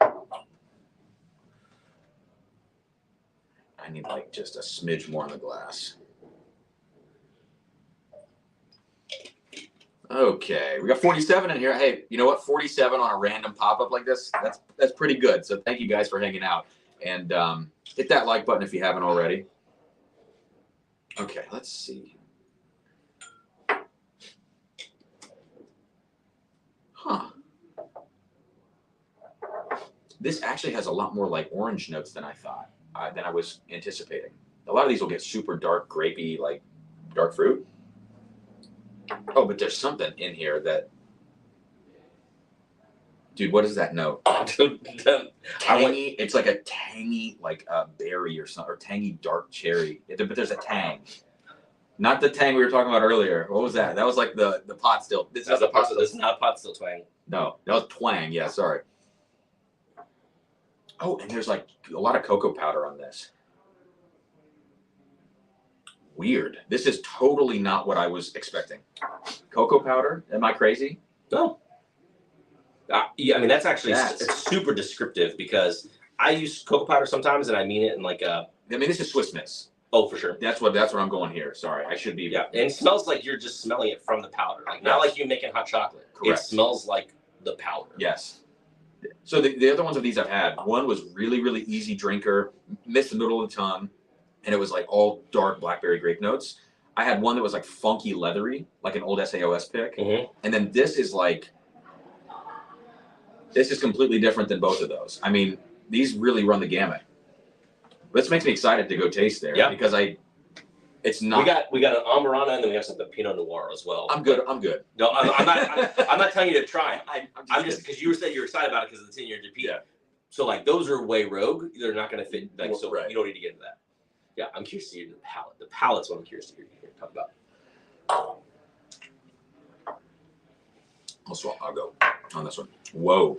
I need just a smidge more in the glass. Okay, we got 47 in here. Hey, you know what? 47 on a random pop-up like this, that's pretty good. So thank you guys for hanging out. And hit that like button if you haven't already. Okay, let's see. Huh. This actually has a lot more orange notes than I thought, than I was anticipating. A lot of these will get super dark, grapey, dark fruit. Oh, but there's something in here that... Dude, what is that note? Tangy. It's like a tangy, berry or something, or tangy dark cherry. But there's a tang. Not the tang we were talking about earlier. What was that? That was the pot still. This is not pot still twang. No, that was twang. Yeah, sorry. Oh, and there's a lot of cocoa powder on this. Weird. This is totally not what I was expecting. Cocoa powder? Am I crazy? No. Yeah, I mean, that's actually it's super descriptive because I use cocoa powder sometimes and I mean it in I mean, this is Swiss Miss. Oh, for sure. That's what I'm going here. Sorry, I should be. Yeah, and it smells like you're just smelling it from the powder. Not like you making hot chocolate. Correct. It smells like the powder. Yes. So the other ones of these I've had, one was really, really easy drinker, missed the middle of the tongue, and it was all dark blackberry grape notes. I had one that was funky leathery, like an old SAOS pick. And then this is completely different than both of those. I mean, these really run the gamut. This makes me excited to go taste there because It's not. We got an Amarana, and then we have some Pinot Noir as well. I'm good. I'm good. No, I'm not. I'm not telling you to try it. I'm just kidding. because you were saying you were excited about it because of the 10-year GP. Yeah. So like those are way rogue. They're not going to fit. Like so, Right. you don't need to get into that. Yeah, I'm curious to hear the palate. The palate's what I'm curious to hear you talk about. I'll go on this one. Whoa.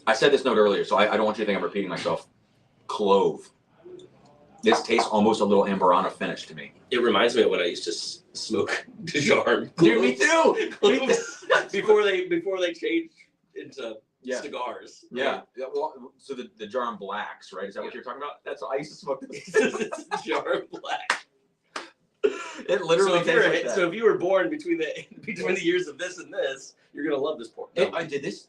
I said this note earlier, so I don't want you to think I'm repeating myself. Clove. This tastes almost a little Amberana finish to me. It reminds me of when I used to smoke Dijon. Dude, me too. before they changed into cigars. Yeah. Well, so the Dijon Blacks, right? Is that what you're talking about? That's I used to smoke this. Dijon Black. It literally tastes like that. So if you were born between the years of this and this, you're gonna love this pork. Did this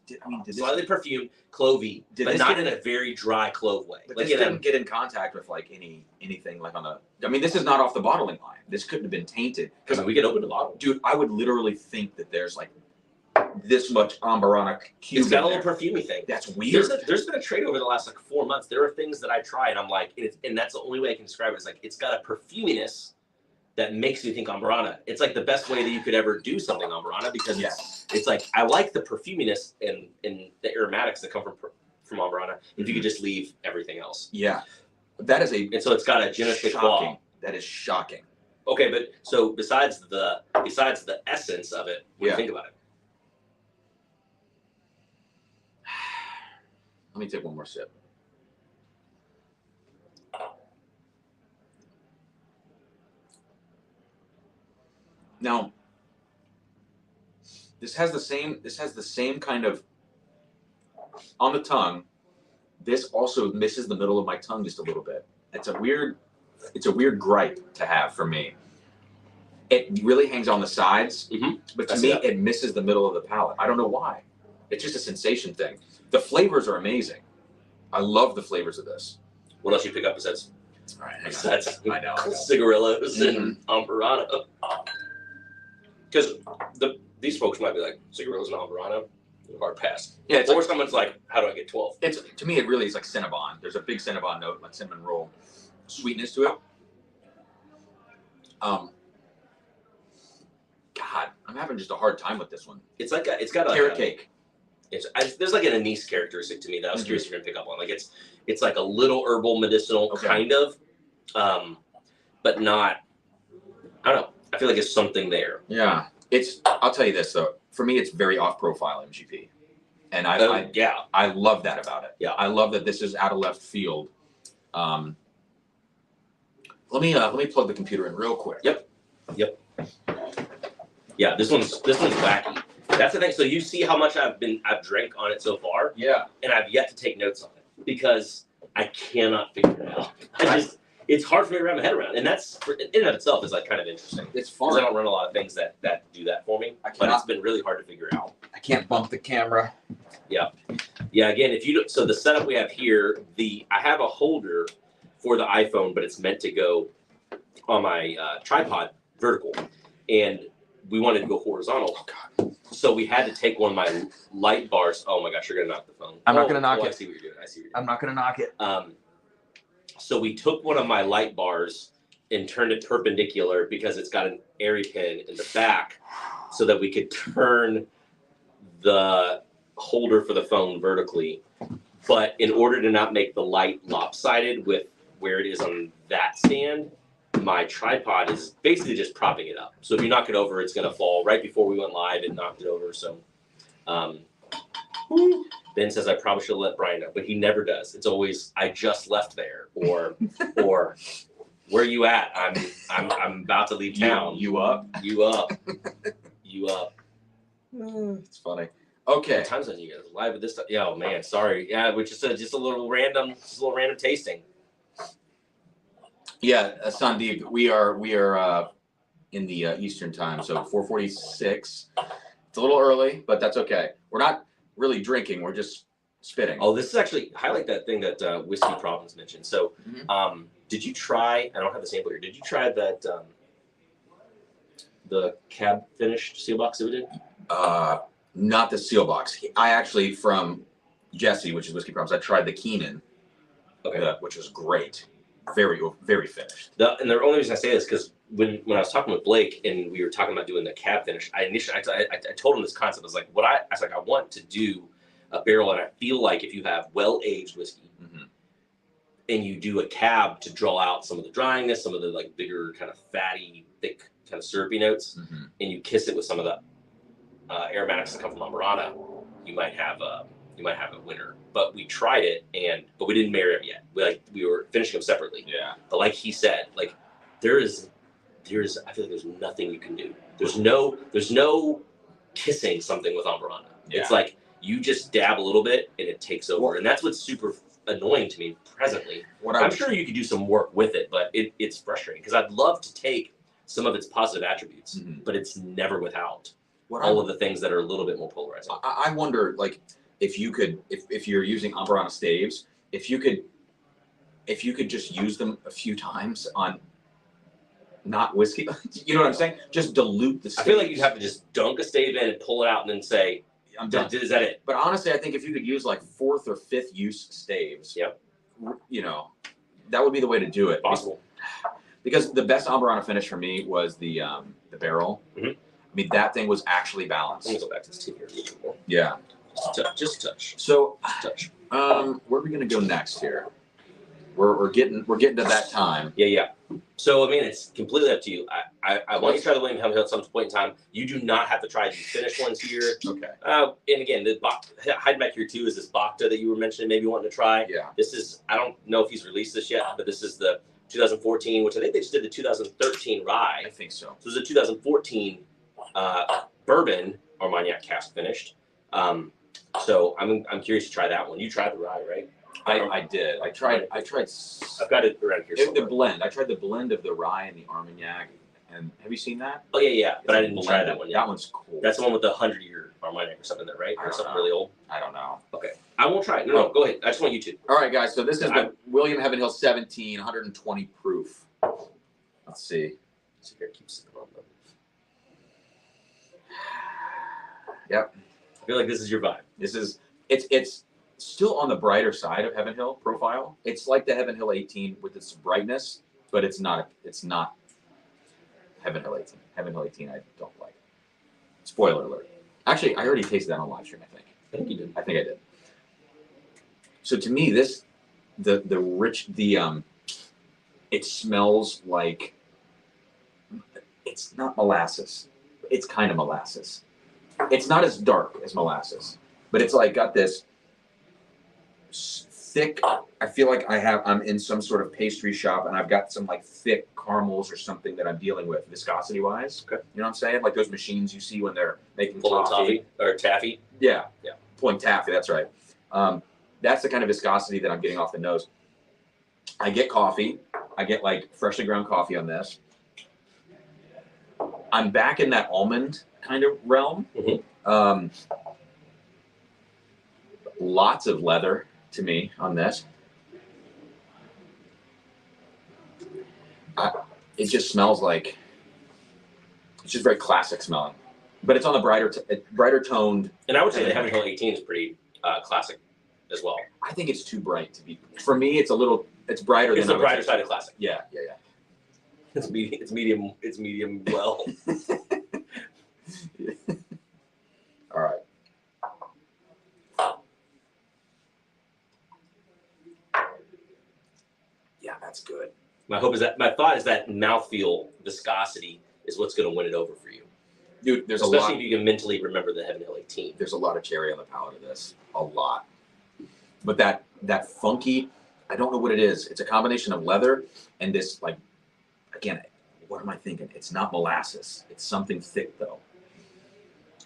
slightly perfumed, clovey, but not in a very dry clove way. But like this didn't get in contact with like anything like on the. I mean, this is not off the bottling line. This couldn't have been tainted. Because we could open the bottle, dude. I would literally think that there's like this much Amberana cube. It's got a little perfumey thing. That's weird. There's been a trade over the last like 4 months. There are things that I try and I'm like, and that's the only way I can describe it. Is like it's got a perfuminess that makes you think Amberana. It's like the best way that you could ever do something Amberana because it's like I like the perfuminess and the aromatics that come from Amberana. If you could just leave everything else. Yeah, that is and so it's got a je ne sais quoi. That is shocking. Okay, but so besides the essence of it, what do you think about it? Let me take one more sip. Now, this has the same kind of on the tongue. This also misses the middle of my tongue just a little bit. It's a weird gripe to have for me. It really hangs on the sides, but to me, it misses the middle of the palate. I don't know why. It's just a sensation thing. The flavors are amazing. I love the flavors of this. What else you pick up besides? All right, I know. Cigarillos and Amberana. Because these folks might be like, cigarillos and Amberana, hard pass. Yeah, or someone's like, how do I get 12? To me, it really is like Cinnabon. There's a big Cinnabon note, like cinnamon roll sweetness to it. God, I'm having just a hard time with this one. It's got a carrot cake. There's like an anise characteristic to me that I was curious if you're gonna pick up on. Like it's like a little herbal medicinal kind of, but not. I don't know. I feel like it's something there. Yeah, I'll tell you this though. For me, it's very off-profile MGP, and I love that about it. Yeah, I love that this is out of left field. Let me plug the computer in real quick. Yep. Yeah, this one's wacky. That's the thing. So you see how much I've drank on it so far. Yeah. And I've yet to take notes on it because I cannot figure it out. It's hard for me to wrap my head around, and that's in and of itself is like kind of interesting. It's fun. Because I don't run a lot of things that do that for me. But it's been really hard to figure out. I can't bump the camera. Yeah. Again, if you don't, so the setup we have here, I have a holder for the iPhone, but it's meant to go on my tripod vertical, and we wanted to go horizontal. Oh God. So we had to take one of my light bars. Oh my gosh, you're gonna knock the phone. I'm not gonna knock it. I see what you're doing. I'm not gonna knock it. So we took one of my light bars and turned it perpendicular because it's got an airy pin in the back so that we could turn the holder for the phone vertically. But in order to not make the light lopsided with where it is on that stand, my tripod is basically just propping it up. So if you knock it over, it's going to fall. Right before we went live, it knocked it over. So Ben says I probably should have let Brian know, but he never does. It's always I just left there, or where you at? I'm about to leave town. You up? You up? It's funny. Okay. What time zone you guys live with this stuff? Yeah. Oh man, sorry. Yeah, which is just a little random tasting. Yeah, Sandeep, we are in the Eastern time, so 4:46. It's a little early, but that's okay. We're not really drinking; we're just spitting. Oh, this is actually highlight that thing that Whiskey Problems mentioned. So, did you try? I don't have the sample here. Did you try that the cab finished seal box that we did? Not the seal box. I actually from Jesse, which is Whiskey Problems. I tried the Keenan, which was great. very, very finished. And the only reason I say this because when I was talking with Blake and we were talking about doing the cab finish, I told him this concept. I was like, I want to do a barrel, and I feel like if you have well-aged whiskey and you do a cab to draw out some of the dryingness, some of the like bigger kind of fatty, thick kind of syrupy notes, and you kiss it with some of the aromatics that come from Amarana, you might have a winner. But we tried it, but we didn't marry them yet. We were finishing them separately. Yeah. But like he said, like I feel like there's nothing you can do. There's no kissing something with Amarana. Yeah. It's like you just dab a little bit and it takes over, and that's what's super annoying to me presently. I'm sure you could do some work with it, but it's frustrating because I'd love to take some of its positive attributes, but it's never without all of the things that are a little bit more polarizing. I wonder, like, if you could, if you're using Amarana staves, if you could just use them a few times on not whiskey, you know what I'm saying? Just dilute the staves. I feel like you'd have to just dunk a stave in and pull it out and then say, I'm done. Is that it? But honestly, I think if you could use like 4th or 5th use staves, you know, that would be the way to do it. Possible. Because the best Amarana finish for me was the barrel. I mean, that thing was actually balanced. Let me go back to this here a little bit more. Yeah. Just a touch. So, touch. Where are we gonna go next here? We're getting to that time. Yeah. So I mean, it's completely up to you. I want you to try the William Hemhill at some point in time. You do not have to try these finished ones here. Okay. And again, the hiding back here too is this Bacta that you were mentioning, maybe wanting to try. Yeah. This is, I don't know if he's released this yet, but this is the 2014, which I think they just did the 2013 rye. I think so. So this is a 2014 bourbon Armagnac cask finished. So I'm curious to try that one. You tried the rye, right? I did. I tried. I've got it around here. The blend. I tried the blend of the rye and the Armagnac. And have you seen that? Oh yeah. But I didn't try that one yet. That one's cool. That's the one with the 100-year Armagnac or something there, right? Or something really old. I don't know. Okay. I won't try it. No, go ahead. I just want you to. All right, guys. So this is the William Hemhill 17, 120 proof. Let's see. So here, keep sipping on them. Yep. I feel like this is your vibe. It's still on the brighter side of Heaven Hill profile. It's like the Heaven Hill 18 with its brightness, but it's not Heaven Hill 18. Heaven Hill 18 I don't like. Spoiler alert. Actually, I already tasted that on live stream, I think. I think you did. I think I did. So to me, this it smells like, it's not molasses. It's kind of molasses. It's not as dark as molasses, but it's like got this thick. I feel like I'm in some sort of pastry shop and I've got some like thick caramels or something that I'm dealing with viscosity wise. Okay. You know what I'm saying? Like those machines you see when they're making toffee or taffy. Yeah. Pulling taffy. That's right. That's the kind of viscosity that I'm getting off the nose. I get coffee. I get like freshly ground coffee on this. I'm back in that almond kind of realm. Lots of leather to me on this. It just smells like, it's just very classic smelling, but it's on the brighter toned. And I would say the Heaven Hill 18 is pretty classic as well. I think it's too bright to be. For me, it's brighter. It's the brighter side of classic. Yeah. It's medium. It's medium well. All right. Yeah, that's good. My thought is that mouthfeel viscosity is what's going to win it over for you. Dude, especially if you can mentally remember the Heaven Hill 18. There's a lot of cherry on the palate of this. A lot. But that funky, I don't know what it is. It's a combination of leather and this, like, again, what am I thinking? It's not molasses. It's something thick, though.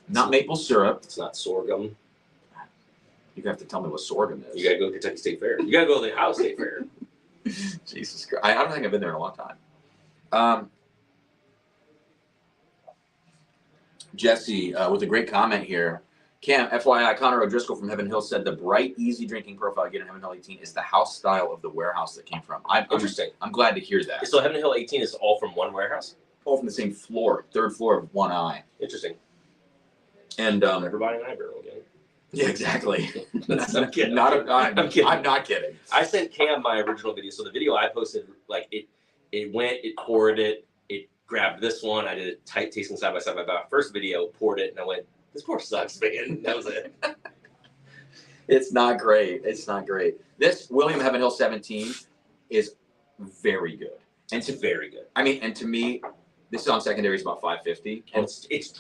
Not maple syrup. It's not sorghum. You have to tell me what sorghum is. You got to go to Kentucky State Fair. You got to go to the Ohio State Fair. Jesus Christ. I don't think I've been there in a long time. Jesse, with a great comment here. Cam, FYI, Connor O'Driscoll from Heaven Hill said the bright, easy drinking profile you get in Heaven Hill 18 is the house style of the warehouse that came from. Interesting. I'm glad to hear that. So Heaven Hill 18 is all from one warehouse? All from the same floor, third floor of One Eye. Interesting. And never buying an eye barrel again. Yeah, exactly. I'm kidding. I'm kidding. I'm not kidding. I sent Cam my original video. So the video I posted, like it went, it poured it, it grabbed this one. I did a tight tasting side by side. My first video poured it, and I went, "This pour sucks, man." That was it. It's not great. It's not great. This William Heaven Hill 17 is very good. And It's very good. I mean, and to me, this on secondary is about $5.50. And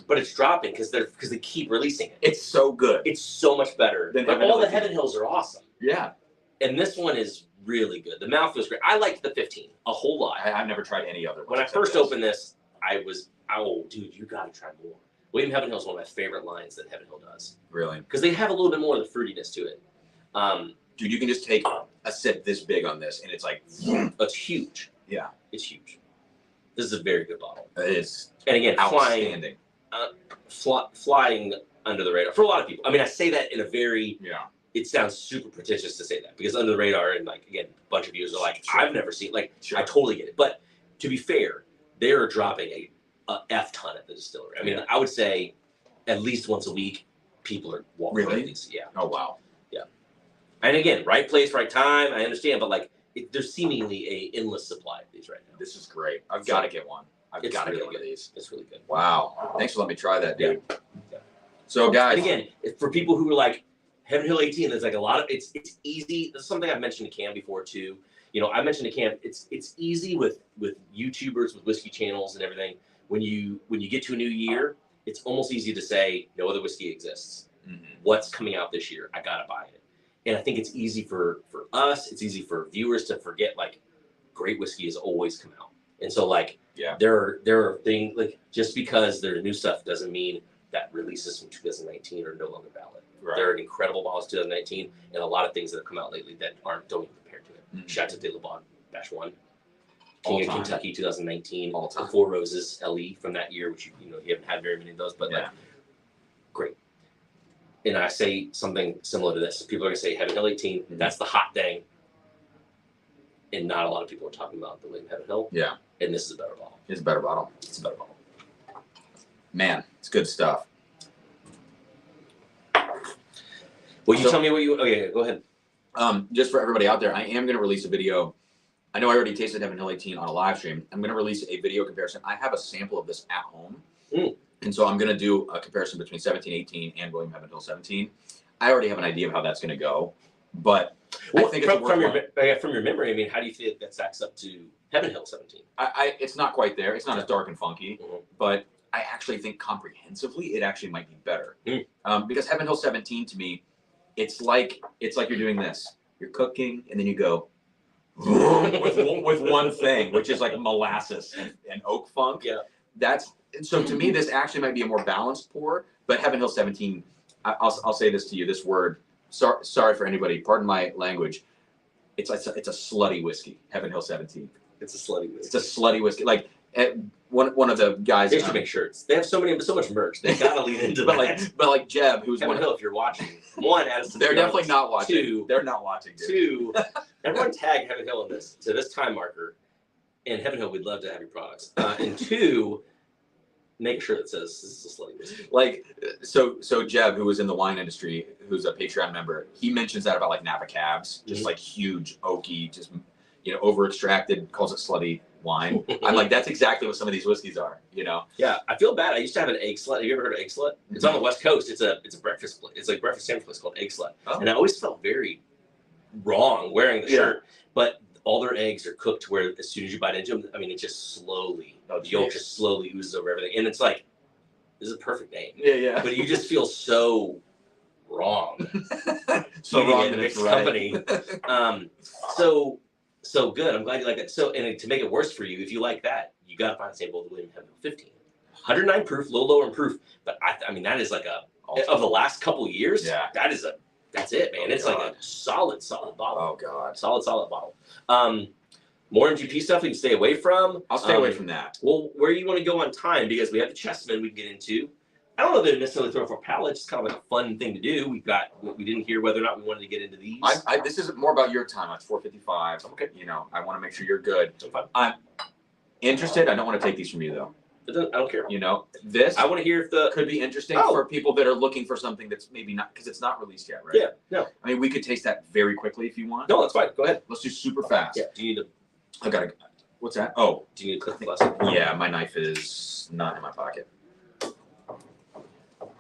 but it's dropping because they keep releasing it. It's so good. It's so much better. Than But Heaven all Hill the Heaven Hills are awesome. Yeah. And this one is really good. The mouth feels great. I liked the 15 a whole lot. I've never tried any other one. When I first opened this, I was, oh, dude, you got to try more. William Heaven Hill is one of my favorite lines that Heaven Hill does. Really? Because they have a little bit more of the fruitiness to it. Dude, you can just take a sip this big on this, and it's like, It's huge. Yeah. It's huge. This is a very good bottle. it is And again, outstanding. flying under the radar for a lot of people. I mean, I say that in a very, Yeah. it sounds super pretentious to say that because under the radar, and like, again, a bunch of viewers are like, Sure. I've never seen, like, Sure. I totally get it. But to be fair, they are dropping a F ton at the distillery. I mean, Yeah. I would say at least once a week, people are walking Really? around these. Yeah. Oh, wow. And again, right place, right time. I understand, but like, there's seemingly a endless supply of these right now. This is great. I've got to get one. I've It's got to really get one of good. these. It's really good. Wow. Thanks for letting me try that, dude. Yeah. So, guys. And again, for people who are like Heaven Hill 18, there's like a lot of it's easy. This is something I've mentioned to Cam before too. You know, I mentioned to Cam, it's easy with YouTubers, with whiskey channels and everything. When you get to a new year, it's almost easy to say no other whiskey exists. Mhm. What's coming out this year? I gotta buy it. And I think it's easy for us. It's easy for viewers to forget like great whiskey has always come out. And so like Yeah. there are things like just because there's new stuff doesn't mean that releases from 2019 are no longer valid. Right. There are incredible bottles 2019 and a lot of things that have come out lately that don't even compare to it. Mhm. Chateau de Lebon, Batch 1. All King of time. Kentucky 2019. All time. The Four Roses LE from that year, which you haven't had very many of those, but like Yeah. great. And I say something similar to this. People are gonna say Heaven Hill 18, Mhm. that's the hot thing. And not a lot of people are talking about the William Heaven Hill. Yeah. And this is a better bottle. It's a better bottle. It's a better bottle. Man, it's good stuff. Will you So- tell me what you? Oh yeah, go ahead. Just for everybody out there, I am going to release a video. I know I already tasted Heaven Hill 18 on a live stream. I'm going to release a video comparison. I have a sample of this at home. Mm. And so I'm going to do a comparison between 1718 and William Heaven Hill 17. I already have an idea of how that's going to go, but Well, I think it's from worthwhile. from your memory, I mean, how do you feel that stacks up to Heaven Hill 17? It's not quite there. It's not as dark and funky, Mhm. but I actually think comprehensively it actually might be better. Mm. Because Heaven Hill 17 to me, it's like you're doing this. You're cooking and then you go with one thing, which is like molasses and oak funk. Yeah. So to me, this actually might be a more balanced pour. But Heaven Hill 17, I'll say this to you. This word, sorry for anybody. Pardon my language. It's a slutty whiskey. Heaven Hill 17. It's a slutty whiskey. It's a slutty whiskey. Like one of the guys. They should make shirts. They have so much merch. They gotta lean into that. but like Jeb, who's Heaven one. Hill, if you're watching, one, add us to the They're definitely comments. not watching. Two, They're not watching. Dude. Two, everyone tag Heaven Hill in this to this time marker. And Heaven Hill, we'd love to have your products. And two, make a shirt that says this is a slutty whiskey. Like so Jeb, who was in the wine industry, who's a Patreon member, he mentions that about like Napa Cabs, just Mhm. like huge oaky, just over extracted, calls it slutty wine. I'm like, that's exactly what some of these whiskeys are. Yeah, I feel bad. I used to have an egg slut. Have you ever heard of egg slut? It's on the West Coast. It's a breakfast place. It's like breakfast sandwich place called Egg Slut. Oh. And I always felt very wrong wearing the Yeah. shirt. But all their eggs are cooked to where as soon as you bite into them, I mean, it just slowly, the yolk geez. just slowly oozes over everything. And it's like, this is a perfect name. Yeah. But you just feel so wrong. So eating wrong it in that a it's mixed right. company. So good. I'm glad you like that. So, and to make it worse for you, if you like that, you got to find a sample of the William Heaven 15. 109 proof, a little lower in proof. But I mean, that is like of the last couple years, Yeah. that's it, man. Oh, it's God. like a solid bottle. Oh God. Solid bottle. More MGP stuff we can stay away from. I'll stay away from that. Well, where you want to go on time, because we have the Chessmen we can get into. I don't know that it necessarily throw off our palate. It's kind of like a fun thing to do. We didn't hear whether or not we wanted to get into these. This is more about your time. It's 4:55. Okay. I want to make sure you're good. So fun. I'm interested. I don't want to take these from you though. I don't care. You know, this I want to hear if the could be interesting Oh. for people that are looking for something that's maybe not, because it's not released yet, right? Yeah, no. I mean, we could taste that very quickly if you want. No, that's fine. Go ahead. Let's do super fast. Yeah. Do you need to? I gotta. What's that? Oh, Do you need to click the glass? yeah, my knife is not in my pocket.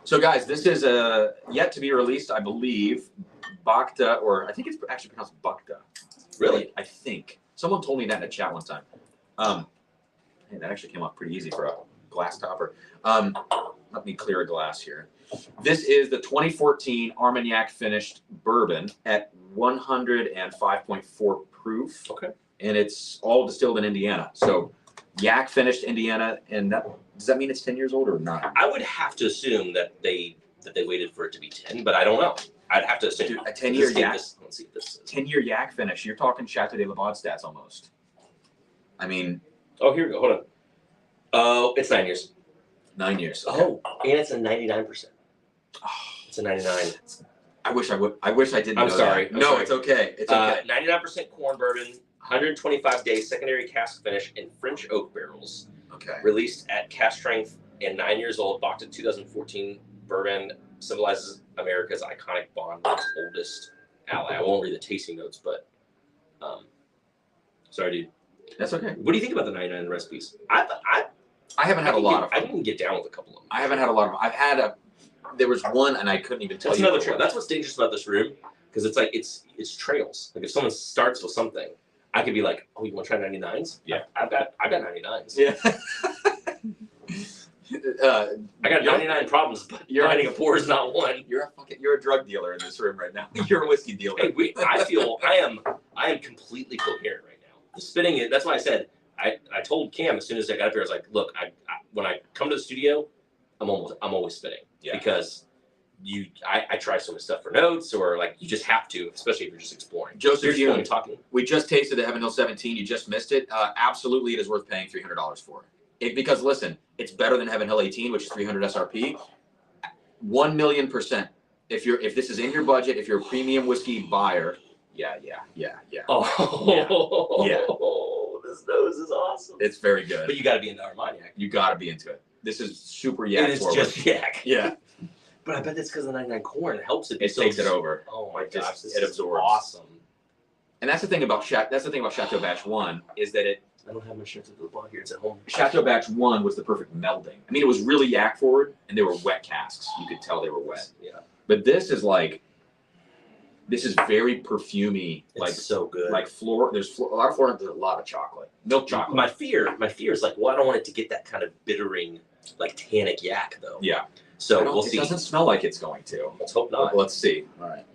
So, guys, this is yet to be released, I believe, Bakta, or I think it's actually pronounced Bakta. Really? I think. Someone told me that in a chat one time. Hey, that actually came off pretty easy for a glass topper. Let me clear a glass here. This is the 2014 Armagnac finished bourbon at 105.4 proof. Okay. And it's all distilled in Indiana. So yak finished Indiana, and that does that mean it's 10 years old or not? I would have to assume that they waited for it to be 10, but I don't know. I'd have to assume. Dude, a 10-year yak. Let's see if this is. 10-year yak finish. You're talking Chateau de Lavaude stats almost. I mean. Oh, here we go. Hold on. Oh, it's 9 years. 9 years. Okay. Oh, and it's a 99%. Oh, It's a 99. I wish I didn't. I'm know sorry. That. I'm no, sorry. it's okay. It's okay. 99% corn bourbon, 125-day secondary cask finish in French oak barrels. Okay. Released at cask strength and 9 years old. Bakta 2014 bourbon symbolizes America's iconic bond with its oldest ally. I won't read the tasting notes, but sorry, dude. That's okay. What do you think about the 99 recipes? I haven't had a lot of I them. didn't get down with a couple of them. I haven't had a lot of them. I've had there was one, and I couldn't even tell That's you. another what it trail. was. That's what's dangerous about this room, because it's like it's trails. Like if someone starts with something, I could be like, "Oh, you want to try 99s?" Yeah. I've got 99s. Yeah. I got 99 problems, but finding a pour is not one. You're a drug dealer in this room right now. You're a whiskey dealer. Hey, I feel I am completely coherent right now. The spitting, that's why I said I told Cam as soon as I got up here, I was like, look, when I come to the studio, I'm always spitting. Yeah. Because I try so much stuff for notes, or like you just have to, especially if you're just exploring. Joseph, you're exploring, talking. We just tasted the Heaven Hill 17. You just missed it. Absolutely, it is worth paying $300 for. Because listen, it's better than Heaven Hill 18, which is 300 SRP. 1,000,000%. If this is in your budget, if you're a premium whiskey buyer, yeah. Oh, Yeah. This nose is awesome. It's very good. But you got to be into Armagnac. You got to be into it. This is super yak. It is forward. just yak. Yeah. But I bet that's because the 99 corn helps it. It takes it over. Oh my gosh, this it is absorbs. awesome. And that's the thing about Chateau Batch 1 is that I don't have my shirt to the bar here. It's at home. Chateau Batch 1 was the perfect melding. I mean, it was really yak forward, and they were wet casks. You could tell they were wet. Yeah. But this is very perfumey. It's so good. Like floor. There's a lot of floor. There's a lot of chocolate. Milk chocolate. My fear is like, well, I don't want it to get that kind of bittering, like tannic yak though. Yeah. So we'll see. It doesn't smell like it's going to. Let's hope not. Let's see. All right.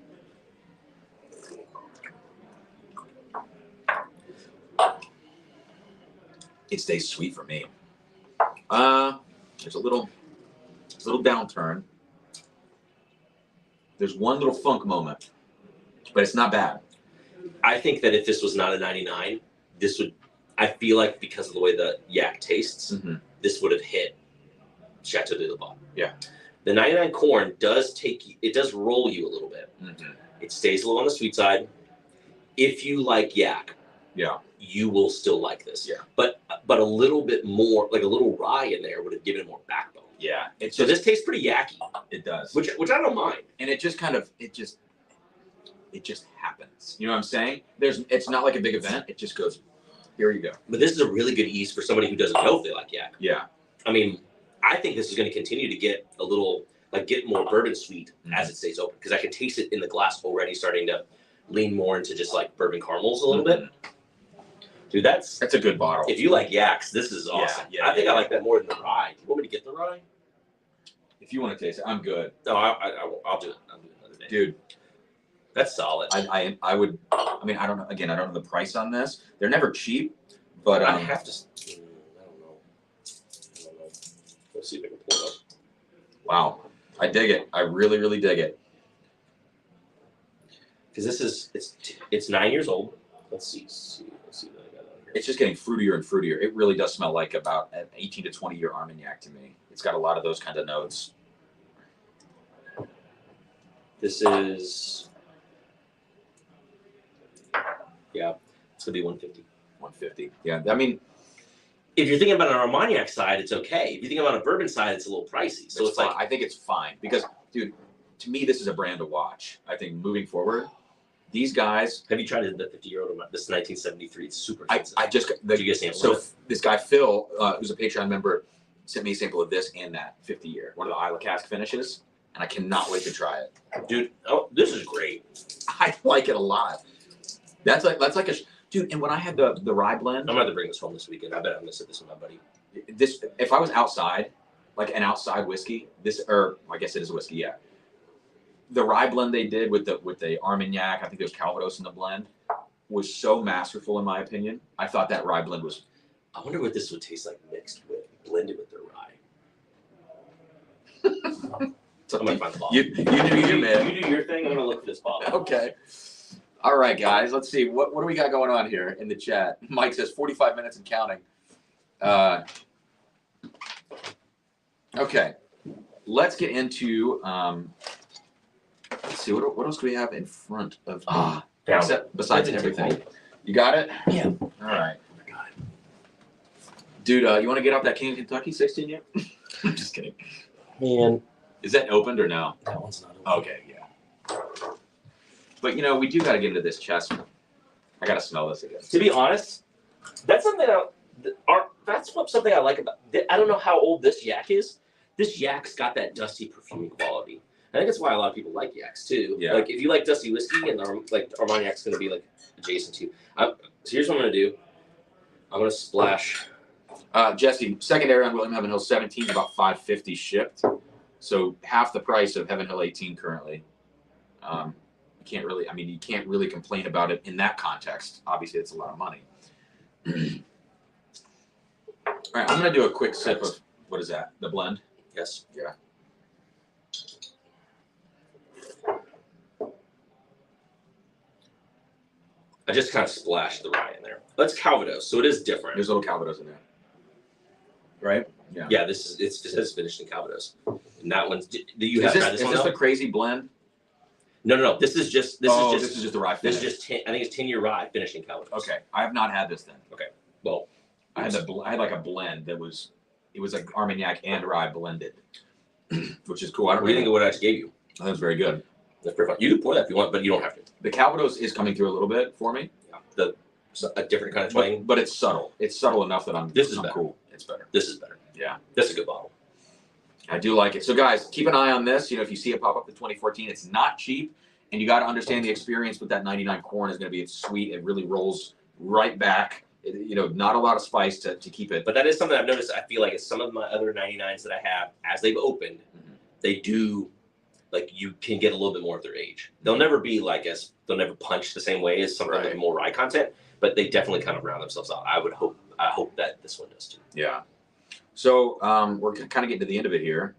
It stays sweet for me. There's a little downturn. There's one little funk moment, but it's not bad. I think that if this was not a 99, this would. I feel like because of the way the yak tastes, this would have hit Chateau de Lavaude. Yeah. The 99 corn does roll you a little bit. It stays a little on the sweet side. If you like yak, yeah, you will still like this. Yeah. But a little bit more, like a little rye in there would have given it more backbone. Yeah. So this tastes pretty yacky. It does. Which I don't mind. And it just happens. You know what I'm saying? It's not like a big event. It just goes, here you go. But this is a really good ease for somebody who doesn't know if they like yak. Yeah. I mean, I think this is going to continue to get a little, like get more bourbon sweet as it stays open. Because I can taste it in the glass already starting to lean more into just like bourbon caramels a little bit. Dude, that's a good bottle. If you like yaks, this is awesome. Yeah, I think I like that more than the rye. Do you want me to get the rye? If you want to taste it, I'm good. No, I'll do it. I'll do it another day. Dude, that's solid. I would. I mean, I don't know. Again, I don't know the price on this. They're never cheap, but I have to. I don't know. Let's see if I can pull it up. Wow, I dig it. I really, really dig it. Because this is it's 9 years old. Let's see what I got on here. It's just getting fruitier and fruitier. It really does smell like about an 18 to 20 year Armagnac to me. It's got a lot of those kind of notes. This is, yeah, it's gonna be 150. 150. Yeah, I mean, if you're thinking about an Armagnac side, it's okay. If you think about a bourbon side, it's a little pricey. So it's like, I think it's fine because, dude, to me, this is a brand to watch. I think moving forward, these guys. Have you tried the 50-year-old? This is 1973. It's super expensive. I just Did you get a sample? So this guy Phil, who's a Patreon member, sent me a sample of this and that 50-year, one of the Isla cask finishes, and I cannot wait to try it, dude. Oh, this is great. I like it a lot. That's like a dude. And when I had the rye blend, I'm gonna have to bring this home this weekend. I bet I'm gonna sit this with my buddy. This, if I was outside, like an outside whiskey, or I guess it is a whiskey, yeah. The rye blend they did with the Armagnac, I think there's Calvados in the blend, was so masterful in my opinion. I thought that rye blend was. I wonder what this would taste like mixed with, blended with the rye. So I'm gonna find the bottle. You do your man. You do your thing. I'm gonna look for this bottle. Okay. All right, guys. Let's see what do we got going on here in the chat. Mike says 45 minutes and counting. Okay. Let's get into. Let's see what else do we have in front of besides everything. You got it? Yeah. All right. I got it. Dude, you want to get off that King of Kentucky 16 yet? I'm just kidding. Man, is that opened or no? That one's not open. Okay, yeah. But you know, we do got to get into this chest. I got to smell this again. To be honest, that's something something I like about. I don't know how old this yak is. This yak's got that dusty perfuming quality. I think that's why a lot of people like yaks too. Yeah. Like if you like dusty whiskey, and like Armagnac's going to be like adjacent to. So here's what I'm going to do. I'm going to splash. Jesse, secondary on William Heaven Hill 17 is about $5.50 shipped, so half the price of Heaven Hill 18 currently. You can't really complain about it in that context. Obviously, it's a lot of money. All right, I'm going to do a quick sip of what is that? The blend. Yes. Yeah. I just kind of splashed the rye in there. That's Calvados, so it is different. There's a little Calvados in there. Right? Yeah. Yeah, it says finished in Calvados. And that one's. Do you have tried this one? Is this a crazy blend? No. This is just the rye finish. This is just I think it's 10-year rye finished in Calvados. Okay, I have not had this then. Okay, well, I had like a blend that was like Armagnac and rye blended, which is cool. What do you think of what I just gave you? That was very good. That's pretty fun. You can pour that if you want, but you don't have to. The Calvados is coming through a little bit for me. Yeah. A different kind of twang, but it's subtle. It's subtle enough that I'm. This is better. Cool. It's better. This is better. Yeah, that's a good bottle. I do like it. So guys, keep an eye on this. You know, if you see it pop up in 2014, it's not cheap, and you got to understand the experience with that 99 corn is going to be. It's sweet. It really rolls right back. Not a lot of spice to keep it. But that is something I've noticed. I feel like it's some of my other 99s that I have, as they've opened, they do. Like you can get a little bit more of their age. They'll never be they'll never punch the same way as something with more rye content, but they definitely kind of round themselves out. I hope that this one does too. Yeah. So we're kind of getting to the end of it here.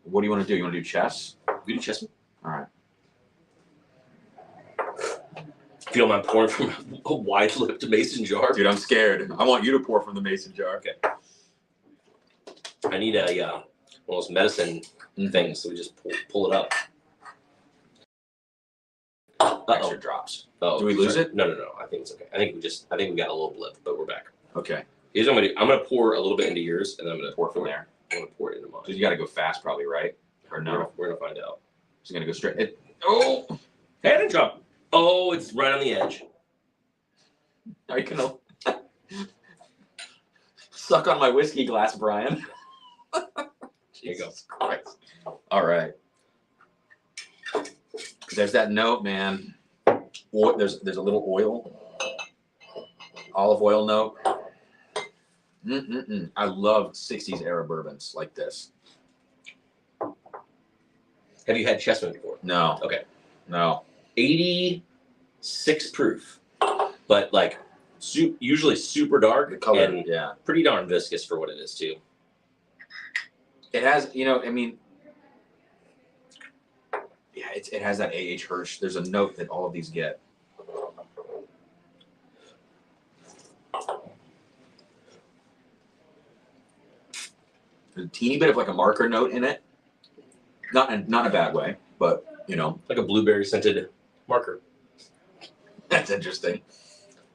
What do you want to do? You want to do chess? We do chess. All right. If you don't mind pouring from a wide lipped mason jar. Dude, I'm scared. I want you to pour from the mason jar. Okay. I need one of those medicine things, so we just pull it up. Extra drops. Oh, do we lose it? No. I think it's okay. I think we got a little blip, but we're back. Okay. Here's what I'm gonna do. I'm gonna pour a little bit into yours, and then I'm gonna pour from there. I'm gonna pour it into mine. So you got to go fast, probably, right? Or no? We're gonna find out. Just gonna go straight. Hey, I didn't drop. Oh, it's right on the edge. Are you gonna suck on my whiskey glass, Brian? Here you go. Christ. All right. There's that note, man. There's a little olive oil note. I love 60s era bourbons like this. Have you had Chessman before? No. Okay. No. 86 proof, but like usually super dark the color, and pretty darn viscous for what it is too. It has, it has that A.H. Hirsch. There's a note that all of these get. There's a teeny bit of like a marker note in it. Not in a bad way, but like a blueberry scented marker. That's interesting.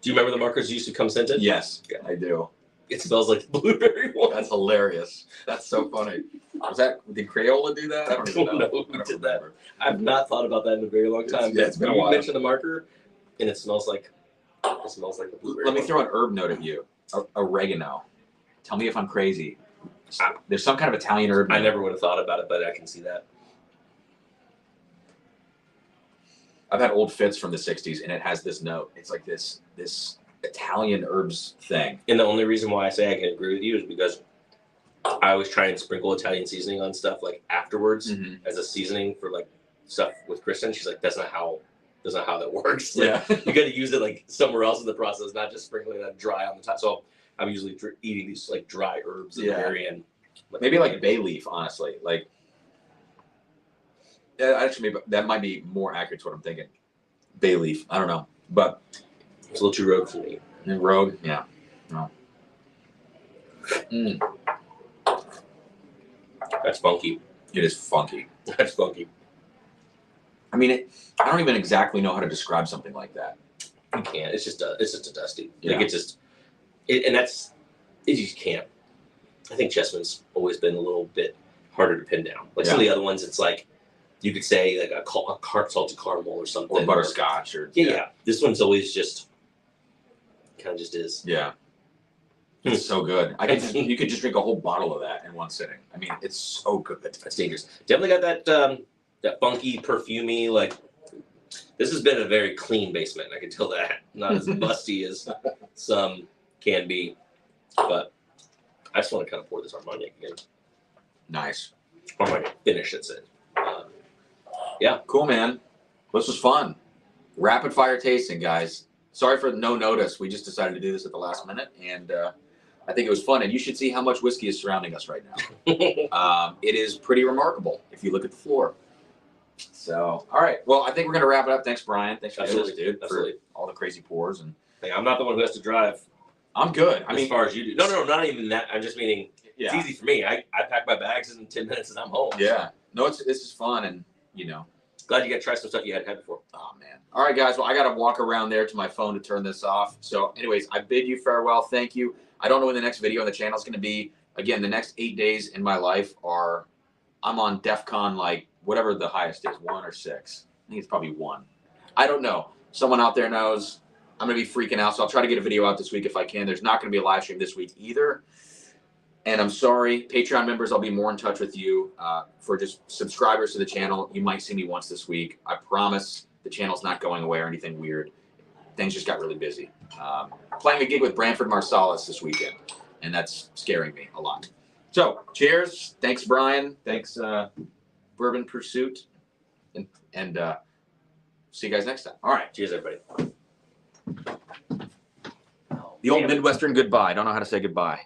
Do you remember the markers used to come scented? Yes, I do. It smells like the blueberry one. That's hilarious. That's so funny. Did Crayola do that? I don't even know. Who did that. I've not thought about that in a very long time. Yeah, it's been a while. You mentioned the marker, and it smells like the blueberry. Let me throw an herb note at you. Oregano. Tell me if I'm crazy. There's some kind of Italian herb. I never would have thought about it, but I can see that. I've had old Fitz from the 60s, and it has this note. It's like this Italian herbs thing. And the only reason why I say I can agree with you is because I always try and sprinkle Italian seasoning on stuff like afterwards as a seasoning for like stuff with Kristen. She's like, that's not how that works. Like, Yeah. You got to use it like somewhere else in the process, not just sprinkling that dry on the top. So I'm usually eating these like dry herbs at the very end. Maybe like bay leaf, honestly. Like, yeah, actually, maybe that might be more accurate to what I'm thinking. Bay leaf. I don't know, but it's a little too rogue for me. Rogue, yeah. No. That's funky. It is funky. That's funky. I mean, I don't even exactly know how to describe something like that. You can't. It's just a dusty. Yeah. Like you just can't. I think Chessman's always been a little bit harder to pin down. Like some of the other ones, it's like you could say like a salted caramel or something, or butterscotch, or yeah. This one's always just kind of just is. Yeah. It's so good. You could just drink a whole bottle of that in one sitting. I mean, it's so good. That's dangerous. Definitely got that funky, perfumey, like this has been a very clean basement. I can tell that. Not as busty as some can be. But I just want to kind of pour this Armagnac again. Nice. Armagnac finish, that's it. Yeah. Cool, man. This was fun. Rapid fire tasting, guys. Sorry for no notice. We just decided to do this at the last minute, and I think it was fun. And you should see how much whiskey is surrounding us right now. It is pretty remarkable if you look at the floor. So, all right. Well, I think we're going to wrap it up. Thanks, Brian. Thanks for doing this, dude. Absolutely. For all the crazy pours. And hey, I'm not the one who has to drive. I'm good. I mean, as far as you do. No, not even that. I'm just meaning it's easy for me. I pack my bags in 10 minutes and I'm home. Yeah. No, this is fun, and glad you got to try some stuff you hadn't had before. Oh, man. All right, guys. Well, I got to walk around there to my phone to turn this off. So, anyways, I bid you farewell. Thank you. I don't know when the next video on the channel is going to be. Again, the next 8 days in my life I'm on DEFCON, like, whatever the highest is, 1 or 6. I think it's probably 1. I don't know. Someone out there knows. I'm going to be freaking out, so I'll try to get a video out this week if I can. There's not going to be a live stream this week either. And I'm sorry, Patreon members, I'll be more in touch with you. For just subscribers to the channel, you might see me once this week. I promise the channel's not going away or anything weird. Things just got really busy. Playing a gig with Branford Marsalis this weekend, and that's scaring me a lot. So, cheers. Thanks, Brian. Thanks, Bourbon Pursuit. And see you guys next time. All right. Cheers, everybody. The old Midwestern goodbye. I don't know how to say goodbye.